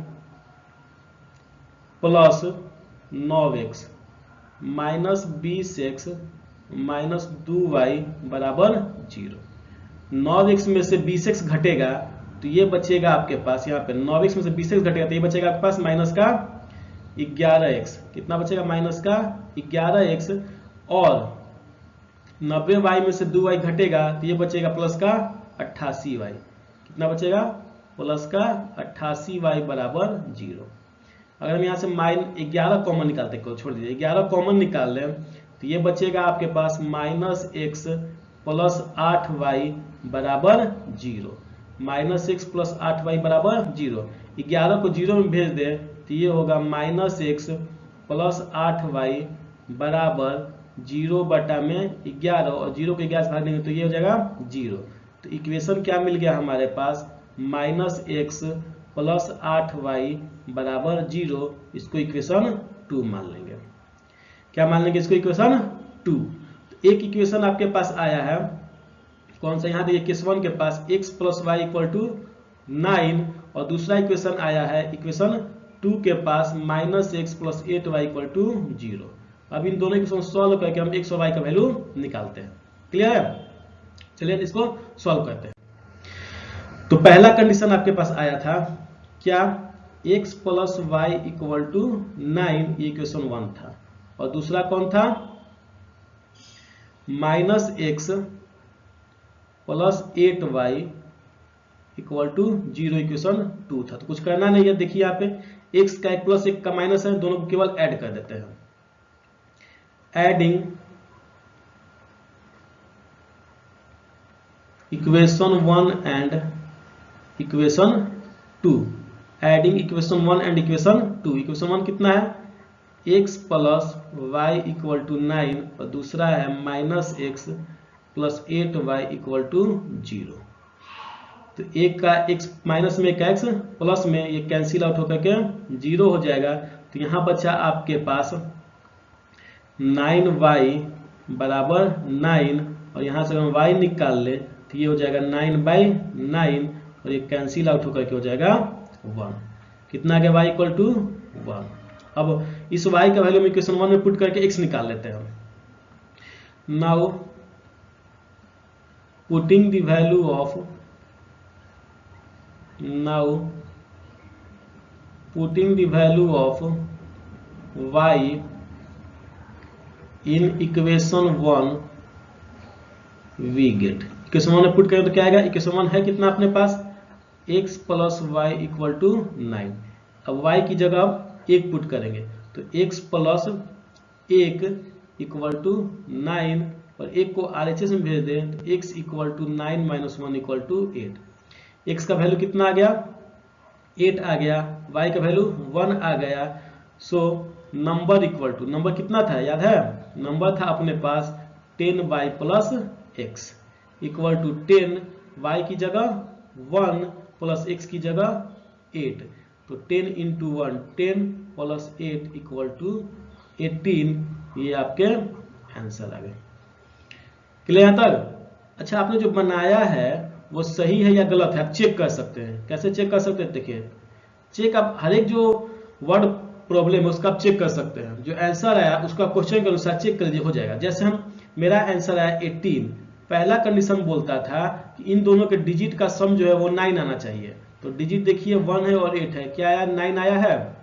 [SPEAKER 1] plus 9x minus 20x minus 2y बराबर 0. 9x में से 20x घटेगा तो ये बचेगा आपके पास यहाँ पे 9x में से 20x घटेगा तो ये बचेगा आपके पास माइनस का 11x. कितना बचेगा माइनस का 11x. और 90y में से 2y घटेगा तो ये बचेगा प्लस का 88y। कितना बचेगा? प्लस का 88y बराबर 0। अगर हम यहाँ से -11 कॉमन निकालते हैं, छोड़ दीजिए 11 कॉमन निकाल लें तो ये बचेगा आपके पास -x प्लस 8y बराबर 0। -x प्लस 8y बराबर 0। 11 को 0 में भेज दें तो ये होगा -x प्लस 8y बराबर 0 बटा में 11, और 0 को 11 से भाग देंगे तो ये हो जाएगा 0। तो इक्वेशन क्या मिल गया हमारे पास? -x प्लस 8y बराबर 0। इसको इक्वेशन 2 मान लेंगे। क्या मान लेंगे इसको? इक्वेशन 2। तो एक इक्वेशन आपके पास आया है, कौन सा? यहाँ देखिए केस 1 के पास x plus y equal to 9, और दूसरा इक्वेशन आया है इक्वेशन 2 के पास -x plus 8y equal to 0। अब इन दोनों इक्वेशन सॉल्व करके हम x और y का वैल्यू निकालते हैं। क्लियर है? चलिए इसको सॉल्व करते हैं। तो पहला कंडीशन आपके पास आया था क्या? x plus y equal to 9, ये इक्वेशन 1 था, और दूसरा कौन था? -x plus 8y equal to 0, equation 2 था। तो कुछ करना नहीं है, देखिए यहाँ पे x का एक प्लस एक का माइनस है, दोनों को केवल ऐड कर देते हैं। Adding equation 1 and equation 2। Adding equation 1 and equation 2। Equation 1 कितना है? x plus y equal to 9, और दूसरा है -x plus 8y equal to 0। तो एक का x माइनस में, एक का x प्लस में, ये कैंसिल आउट होकर के 0 हो जाएगा। तो यहाँ बचा आपके पास 9y बराबर 9, और यहाँ से हम y निकाल ले तो ये हो जाएगा 9/9, और ये कैंसिल आउट होकर के हो जाएगा 1। कितना आ गया? y equal to 1। अब इस y का वैल्यू हम इक्वेशन 1 में पुट करके x निकाल लेते हैं। Now putting the value of y in equation 1 we get. Equation 1 में पुट करें तो क्या आएगा? इक्वेशन 1 है कितना अपने पास? x plus y equal to 9। अब y की जगह 1 पुट करेंगे तो x प्लस 1 इक्वल टू 9, और 1 को RHS में भेज दें तो x equal to 9 minus 1 equal to 8। x का वैल्यू कितना आ गया? 8 आ गया। y का वैल्यू 1 आ गया। So number equal to, number कितना था याद है? नंबर था अपने पास 10y plus x equal to 10, y की जगह 1 प्लस x की जगह 8। तो 10 इंटू 1 10 प्लस 8 इक्वल टू 18। ये आपके आंसर आ गए। क्लियर है तक? अच्छा, आपने जो बनाया है वो सही है या गलत है आप चेक कर सकते हैं। कैसे चेक कर सकते हैं? देखिए, चेक आप हर एक जो वर्ड प्रॉब्लम है उसका आप चेक कर सकते हैं। जो आंसर आया उसका क्वेश्चन के अनुसार चेक कर लीजिए, हो जाएगा। जैसे मेरा आंसर आया 18, पहला कंडीशन बोलता था कि इन दोनों के डिजिट का सम जो है वो 9 आना चाहिए। तो डिजिट देखिए 1 है और 8 है, क्या आया? 9 आया है।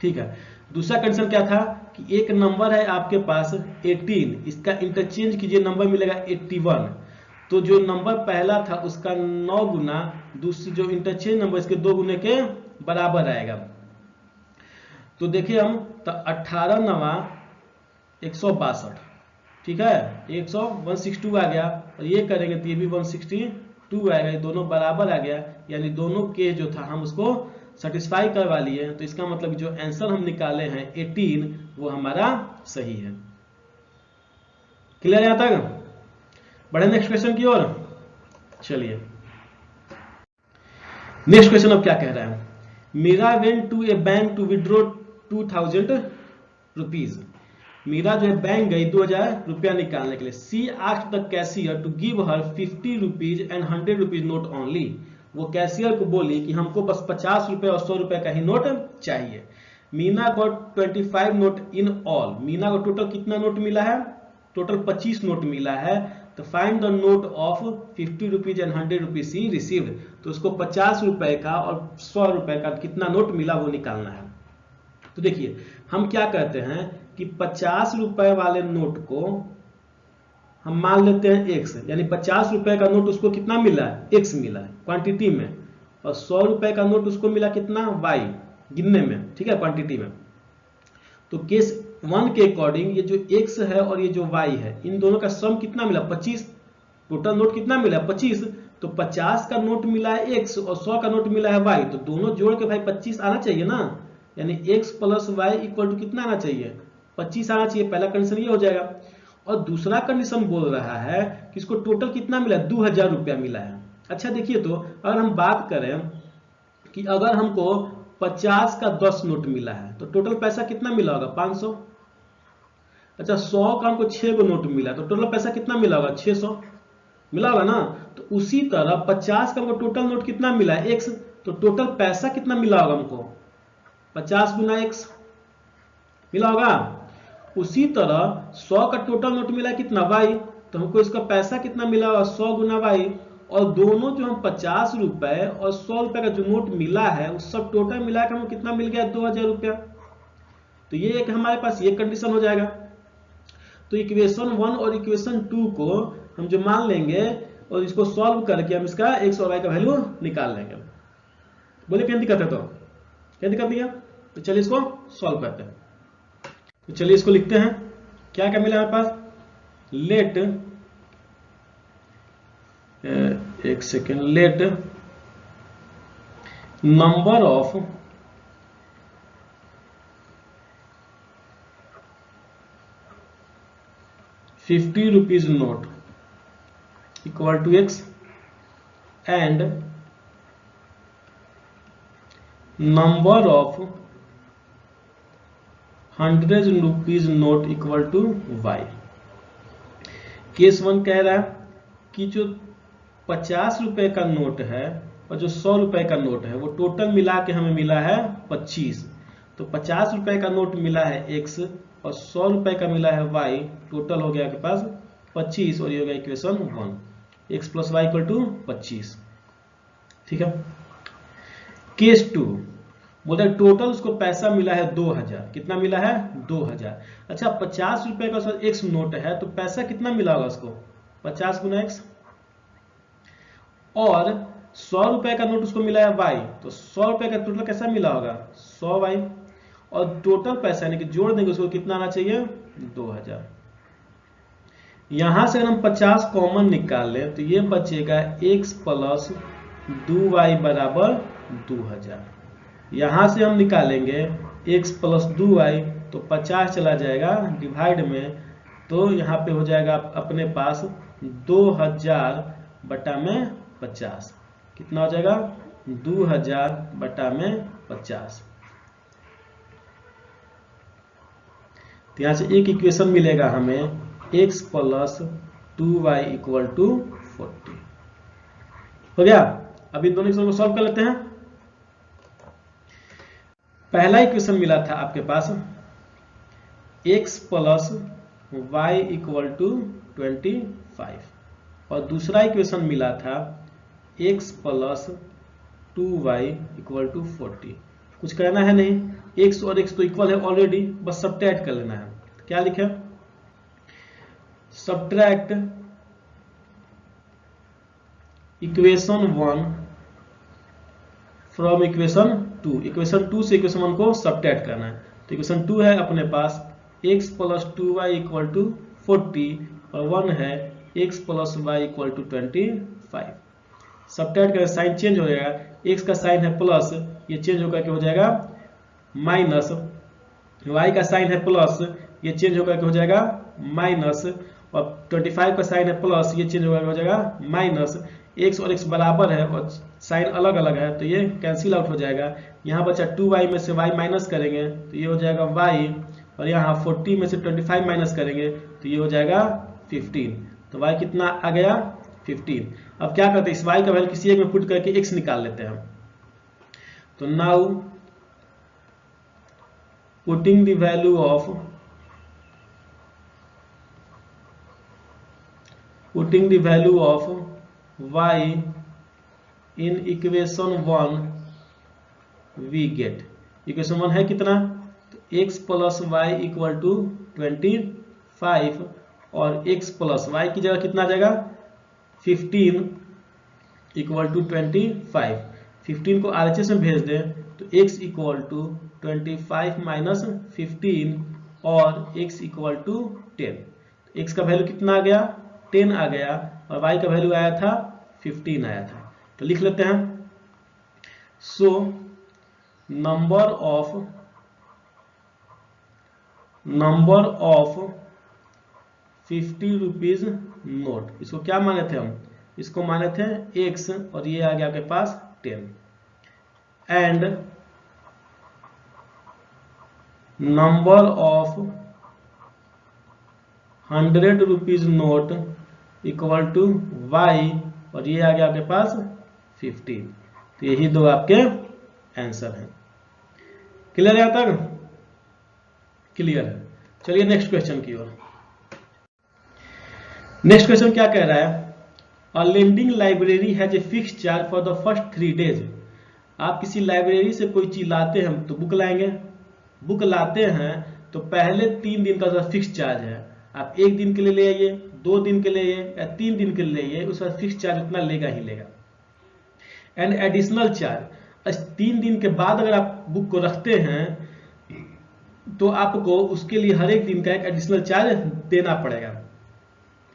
[SPEAKER 1] ठीक है। दूसरा कंडीशन क्या था कि एक नंबर है आपके पास 18, इसका इंटरचेंज कीजिए, नंबर मिलेगा 81। तो जो नंबर पहला था उसका 9 गुना दूसरी जो इंटरचेंज नंबर इसके 2 गुने के बराबर आएगा। तो देखिए हम तो 18 9 162, ठीक है, 162 आ गया, और ये करेंगे तो ये भी 162 आएगा। ये दोनों बराबर आ गया, यानी दोनों के जो था हम उसको सेटिस्फाई करवा लिए। तो इसका मतलब जो आंसर हम निकाले हैं 18 वो हमारा सही है। क्लियर यहां तक? बढ़े नेक्स्ट क्वेश्चन की ओर। चलिए नेक्स्ट क्वेश्चन अब क्या कह रहा है? Meera went to a bank to withdraw 2000 rupees. Meera जो है बैंक गई 2000 रुपया निकालने के लिए। She asked the cashier to give her 50 rupees and 100 rupees note only. वो कैशियर को बोली कि हमको बस 50 रुपए और 100 रुपए का ही नोट चाहिए। Meena got 25 note in all. Meena को टोटल कितना नोट मिला है? टोटल 25 नोट मिला है। तो find the note of 50 rupees and 100 rupees he received. तो उसको 50 रुपए का और 100 रुपए का कितना नोट मिला वो निकालना है। तो देखिए हम क्या करते हैं कि 50 रुपए वाले नोट को
[SPEAKER 2] हम मान लेते हैं एक्स, यानी 50 रुपए का नोट उसको कितना मिला है, एक्स मिला है क्वांटिटी में, और 100 रुपए का नोट उसको मिला कितना, वाई गिनने में, ठीक है, क्वांटिटी में। तो केस 1 के अकॉर्डिंग ये जो x है और ये जो y है, इन दोनों का सम कितना मिला, 25। टोटल नोट कितना मिला, 25। तो 50 का नोट मिला है x और 100 का नोट मिला है y, तो दोनों जोड़ के भाई 25 आना चाहिए ना, यानी x plus y equal to कितना आना चाहिए, 25 आना चाहिए। पहला कंडीशन ये हो जाएगा। और दूसरा कंडीशन बोल रहा है कि इसको टोटल कितना मिला, 2000 रुपया मिला है। अच्छा देखिए, तो अगर हम बात करें कि अगर हमको 50 का 10 नोट मिला है तो टोटल पैसा कितना मिला होगा, 500। अच्छा 100 का हमको 6 गो नोट मिला तो टोटल पैसा कितना मिला होगा, 600 मिला होगा ना। तो उसी तरह 50 का हमको टोटल नोट कितना मिला है, x, तो टोटल पैसा कितना मिला होगा हमको, 50 गुना x मिला होगा। उसी तरह 100 का टोटल नोट मिला कितना, y, तो हमको इसका पैसा कितना मिला होगा, 100 गुना y। और दोनों जो हम 50 रुपए और 100 रुपए का जो नोट मिला है उस सब टोटल मिला के हमको कितना मिल गया, 2000 रुपया। तो ये एक हमारे पास ये कंडीशन हो जाएगा। तो इक्वेशन 1 और इक्वेशन 2 को हम जो मान लेंगे और इसको सॉल्व करके हम इसका x और y का वैल्यू निकाल लेंगे। बोले क्या दिक्कत है, तो क्या दिक्कत नहीं है। तो चलिए इसको सॉल्व करते हैं। तो चलिए इसको लिखते हैं, क्या क्या मिला हमारे पास, लेट, एक second, let number of ₹50 note equal to x and number of ₹100 note equal to y। Case 1 कह रहा है कि जो 50 रुपए का नोट है और जो 100 रुपए का नोट है वो टोटल मिला के हमें मिला है 25। तो 50 रुपए का नोट मिला है x और 100 रुपए का मिला है y, टोटल हो गया आपके पास 25, और ये हो गया equation 1, x plus y equal to 25। ठीक है। केस 2 बोलते हैं टोटल उसको पैसा मिला है 2000, कितना मिला है, 2000। अच्छा 50 रुपए का x नोट है तो पैसा कितना मिला होगा उसको, 50 गुना x, और 100 रुपए का नोट उसको मिला है y, तो 100 रुपए का टोटल कैसा मिला होगा, 100 y, और टोटल पैसा यानी कि जोड़ देंगे उसको कितना आना चाहिए, 2000। यहां से अगर हम 50 कॉमन निकाल लें तो ये बचेगा x प्लस 2y बराबर 2000। यहां से हम निकालेंगे x प्लस 2y तो 50 चला जाएगा डिवाइड में, तो यहाँ पे हो जाएगा अपने पास 2000 बटा में 50, कितना हो जाएगा 2000 बटा में 50। तो यहाँ से एक इक्वेशन मिलेगा हमें x plus 2y equal to 40। हो गया। अब इन दोनों इक्वेशन को सॉल्व कर लेते हैं। पहला इक्वेशन मिला था आपके पास x plus y equal to 25, और दूसरा इक्वेशन मिला था x plus 2y equal to 40। कुछ करना है नहीं, x और x तो इक्वल है ऑलरेडी, बस सब्ट्रैक्ट कर लेना है। क्या लिखे, subtract equation 1 from equation 2। Equation 2 से इक्वेशन 1 को सब्ट्रैक्ट करना है। तो इक्वेशन 2 है अपने पास x plus 2y equal to 40, और 1 है x plus y equal to 25। Subtract करें, साइन चेंज हो जाएगा, x का साइन है प्लस, ये चेंज होकर के हो जाएगा माइनस, y का साइन है प्लस, ये चेंज होकर के हो जाएगा माइनस, और 25 का साइन है प्लस, ये चेंज होकर के हो जाएगा माइनस। x और x बराबर है और साइन अलग अलग है तो ये कैंसिल आउट हो जाएगा। यहाँ बचा 2y में से y माइनस करेंगे तो ये हो जाएगा y, और यहाँ 40 में से 25 माइनस करेंगे तो ये हो जाएगा 15। तो y कितना आ गया, 15। अब क्या करते हैं, इस y का वैल्यू किसी एक में पुट करके x निकाल लेते हैं। तो now putting the value of y in equation 1 we get, equation 1 है कितना, तो x plus y equal to 25, और x प्लस वाई की जगह कितना आ जाएगा 15 इक्वल टू 25। 15 को RHS में भेज दें तो x इक्वल टू 25 माइनस 15 और x इक्वल टू 10। x का वैल्यू कितना आ गया 10 आ गया और y का वैल्यू आया था 15 आया था। तो लिख लेते हैं so number of 50 rupees note, इसको क्या माने थे हम, इसको माने थे x और ये आ गया आपके पास 10 and number of 100 rupees note equal to y और ये आ गया आपके पास 15। तो यही दो आपके आंसर हैं। क्लियर है तक? क्लियर है। चलिए नेक्स्ट क्वेश्चन की ओर। नेक्स्ट क्वेश्चन क्या कह रहा है, a lending library has a fixed charge for the first 3 days. आप किसी लाइब्रेरी से कोई चीज लाते हैं तो बुक लाएंगे, बुक लाते हैं तो पहले 3 दिन का फिक्स चार्ज है। आप 1 दिन के लिए ले आइए, 2 दिन के लिए या 3 दिन के लिए ले आइए, उसका फिक्स चार्ज उतना लेगा ही लेगा। एंड एडिशनल चार्ज, 3 दिन के बाद अगर आप बुक को रखते हैं तो आपको उसके लिए हर एक दिन का एक एडिशनल चार्ज देना पड़ेगा।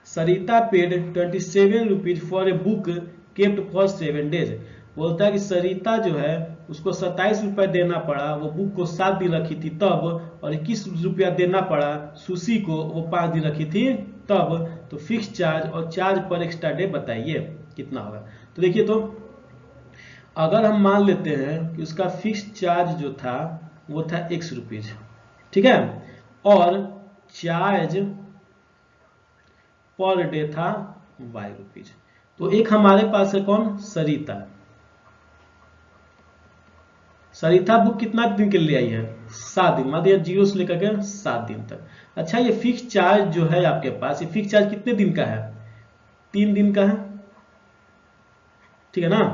[SPEAKER 2] Sarita paid 27 rupees for a book kept for 7 days. बोलता है कि सरिता जो है उसको 27 रुपया देना पड़ा, वो बुक को 7 दिन रखी थी तब, और 21 रुपया देना पड़ा सुशी को, वो 5 दिन रखी थी तब। तो फिक्स चार्ज और चार्ज पर एक्स्ट्रा डे बताइए कितना होगा। तो देखिए, तो अगर हम मान लेते हैं कि उसका फिक्स चार्ज जो था वो था x रुपीज, ठीक है, और चार्ज पर डे था y रुपीज। तो एक हमारे पास है कौन, सरिता। सरिता बुक कितना दिन के लिए आई है, 7 दिन, मतलब 0 से लेकर के 7 दिन तक। अच्छा, ये फिक्स चार्ज जो है आपके पास, ये फिक्स चार्ज कितने दिन का है, 3 दिन का है, ठीक है ना।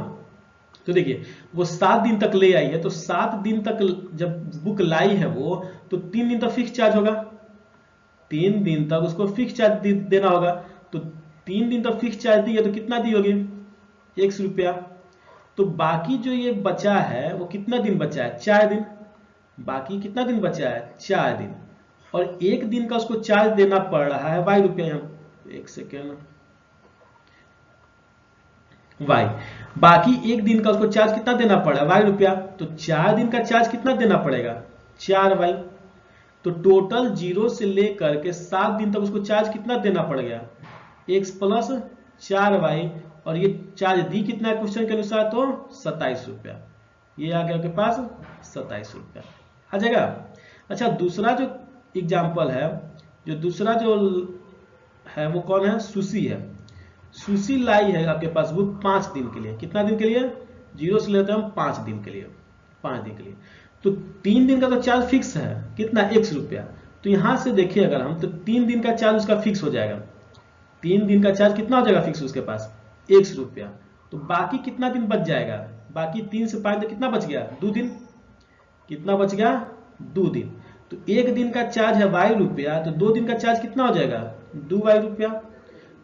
[SPEAKER 2] तो देखिए, वो 7 दिन तक ले आई है, तो 7 दिन तक जब बुक लाई है वो, तो 3 दिन तक फिक्स चार्ज होगा, 3 दिन तक उसको फिक्स चार्ज देना होगा। तो 3 दिन तक फिक्स चार्ज दी है तो कितना दी होगी, 1 रुपया। तो बाकी जो ये बचा है वो कितना दिन बचा है, 4 दिन। बाकी कितना दिन बचा है, 4 दिन, और 1 दिन का उसको चार्ज देना पड़ रहा है y रुपया। यहाँ 1 सेकेंड, y, बाकी 1 दिन का उसको चार्ज कितना देना पड़ा, y रुपया। तो 4 दिन का चार्ज कितना देना पड़ेगा, 4y। तो टोटल 0 से लेकर के 7 दिन तक उसको चार्ज कितना देना पड़ गया, x प्लस 4y, और ये चार्ज दी कितना है क्वेश्चन के अनुसार, तो 27 रुपया। ये आ गया आपके पास 27 रुपया आ जाएगा। अच्छा, दूसरा जो एग्जाम्पल है, जो दूसरा जो है वो कौन है, सुशी है। सुशी लाई है आपके पास बुक 5 दिन के लिए, कितना दिन के लिए, 0 से लेते हैं हम 5 दिन के लिए, 5 दिन के लिए। तो 3 दिन का तो चार्ज फिक्स है, कितना, 1 रुपया। तो यहां से देखिए अगर हम, तो 3 दिन का चार्ज उसका फिक्स हो जाएगा, 3 दिन का चार्ज कितना हो जाएगा फिक्स उसके पास, 1 रुपया। तो बाकी कितना दिन बच जाएगा, बाकी 3 से 5 दिन कितना बच गया, 2 दिन। कितना बच गया, 2 दिन। तो 1 दिन का चार्ज है y रुपया, तो 2 दिन का चार्ज कितना हो जाएगा, 2y रुपया।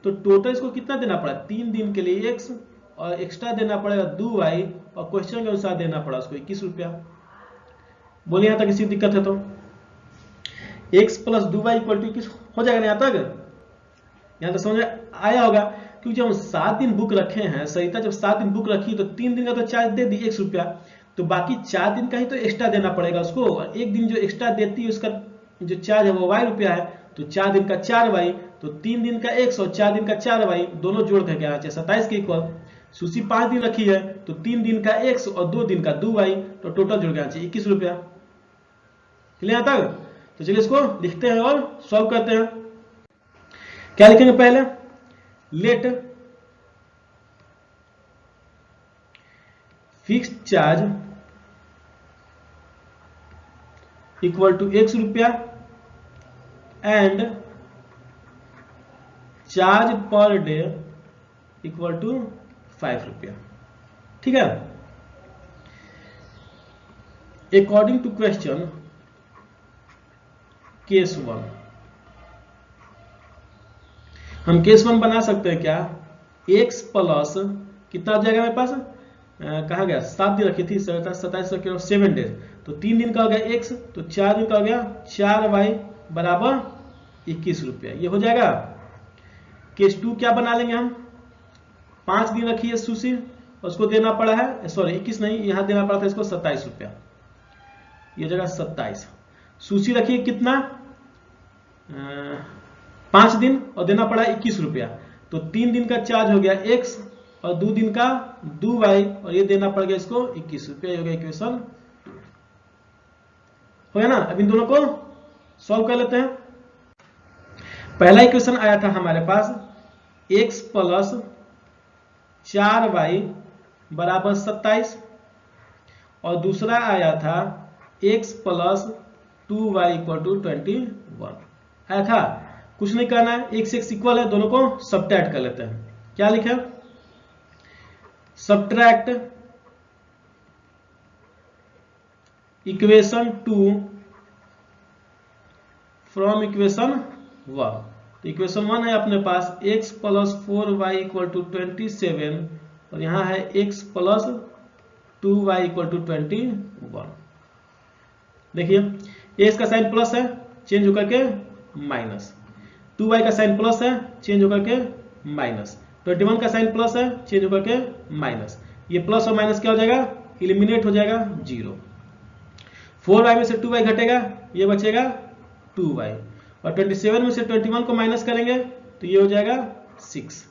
[SPEAKER 2] तो टोटल इसको कितना देना पड़ा, 3 दिन के लिए x, और एक्स्ट्रा देना पड़ेगा 2y, और क्वेश्चन के अनुसार देना पड़ा उसको 21 रुपया। बोलिए यहाँ तक किसी दिक्कत है तो, x plus 2y equal to 21 हो जाएगा ना यहाँ तक, यहाँ तक समझ आया होगा। क्योंकि जब हम 7 दिन बुक रखे हैं, सरिता जब 7 दिन बुक रखी तो 3 दिन का तो चार्ज दे दी 1 रुपया, तो बाकी 4 दिन का ही तो एक्स्ट्रा देना पड़ेगा उसको, और 1 दिन जो एक्स्ट्रा देती है उसका जो चार्ज है वो y रुपया है। तो 4 दिन का 4y, तो 3 दिन का x और 4 दिन का 4y, दोनों जोड़ करके आना चाहिए 27 के इक्वल। सुशी 5 दिन रखी है, तो 3 दिन का x और 2 दिन का 2y, तो टोटल जोड़ के आना चाहिए 21 रुपया। क्लियर तक? तो चलिए इसको लिखते हैं और सॉल्व करते हैं। क्या लिखेंगे पहले, let fixed charge equal to 1 रुपया and charge per day equal to 5 रुपया, ठीक है। अकॉर्डिंग टू क्वेश्चन केस 1, हम केस 1 बना सकते हैं क्या, x प्लस कितना हो जाएगा मेरे पास, कहाँ गया, 7 दिन रखी थी, 27 रखे 7 डेज, तो 3 दिन का हो गया x, तो 4 दिन का हो गया 4y बराबर 21 रुपया, ये हो जाएगा। केस 2 क्या बना लेंगे हम, 5 दिन रखी है सुशी, उसको देना पड़ा है, सॉरी 21 नहीं, यहाँ देना पड़ा था इसको 27 रुपया, ये जगह 27। सुशी रखिए कितना, 5 दिन और देना पड़ा 21 रुपया, तो 3 दिन का चार्ज हो गया x और 2 दिन का 2y और ये देना पड़ गया इसको 21 रुपया, हो गया इक्वेशन 2। हो गया ना। अब इन दोनों को सॉल्व कर लेते हैं। पहला इक्वेशन आया था हमारे पास x प्लस 4y बराबर 27 और दूसरा आया था x plus 2y equal to 21 आया था। कुछ नहीं करना है, x x इक्वल है, दोनों को सब्ट्रैक्ट कर लेते हैं। क्या लिखे, सब्ट्रैक्ट इक्वेशन 2 फ्रॉम इक्वेशन 1। तो इक्वेशन 1 है अपने पास x plus 4y equal to 27 और यहाँ है x plus 2y equal to 21। देखिए x का साइन प्लस है, चेंज होकर के माइनस, 2y का साइन प्लस है, चेंज होकर के माइनस, 21 का साइन प्लस है, चेंज होकर के माइनस, ये प्लस और माइनस क्या हो जाएगा, इलिमिनेट हो जाएगा 0। 4y में से 2y घटेगा, ये बचेगा 2y और 27 में से 21 को माइनस करेंगे तो ये हो जाएगा 6।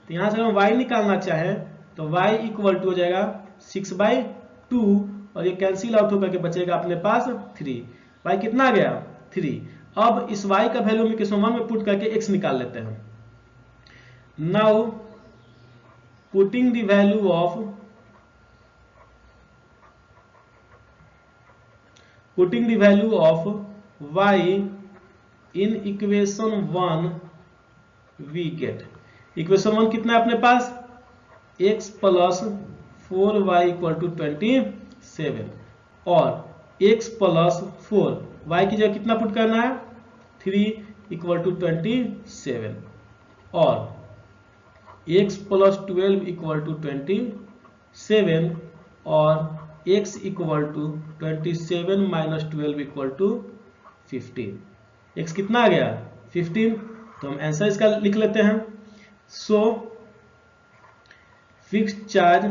[SPEAKER 2] तो यहां से हम y निकालना चाहें तो y इक्वल टू हो जाएगा 6/2 और ये कैंसिल आउट होकर के बचेगा अपने पास 3। y कितना आ गया 3। अब इस y का वैल्यू में किसी में पुट करके x निकाल लेते हैं। Now putting the value of y in equation 1 we get, equation 1 कितना है अपने पास, x plus 4y equal to 27 और x प्लस 4, y की जगह कितना पुट करना है 3 इक्वल टू 27 और x प्लस 12 इक्वल टू 27 और x equal to 27 minus 12 equal to 15। x कितना आ गया 15, तो हम आंसर इसका लिख लेते हैं। So fixed charge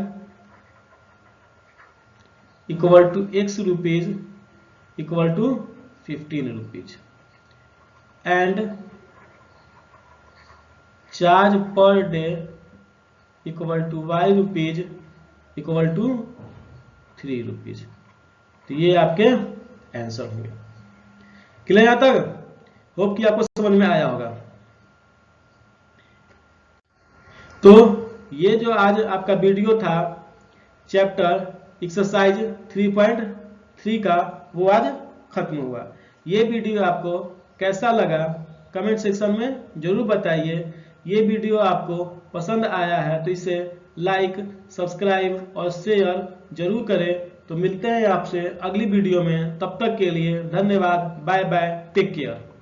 [SPEAKER 2] equal to x rupees equal to 15 rupees and charge per day equal to y rupees equal to 3 rupees. तो ये आपके आंसर होंगे। क्लियर यहां तक, होप कि आपको समझ में आया होगा। तो ये जो आज आपका वीडियो था चैप्टर एक्सरसाइज 3.3 का, वो आज खत्म हुआ। ये वीडियो आपको कैसा लगा कमेंट सेक्शन में जरूर बताइए। ये वीडियो आपको पसंद आया है तो इसे लाइक, सब्सक्राइब और शेयर जरूर करें। तो मिलते हैं आपसे अगली वीडियो में, तब तक के लिए धन्यवाद, बाय बाय, टेक केयर।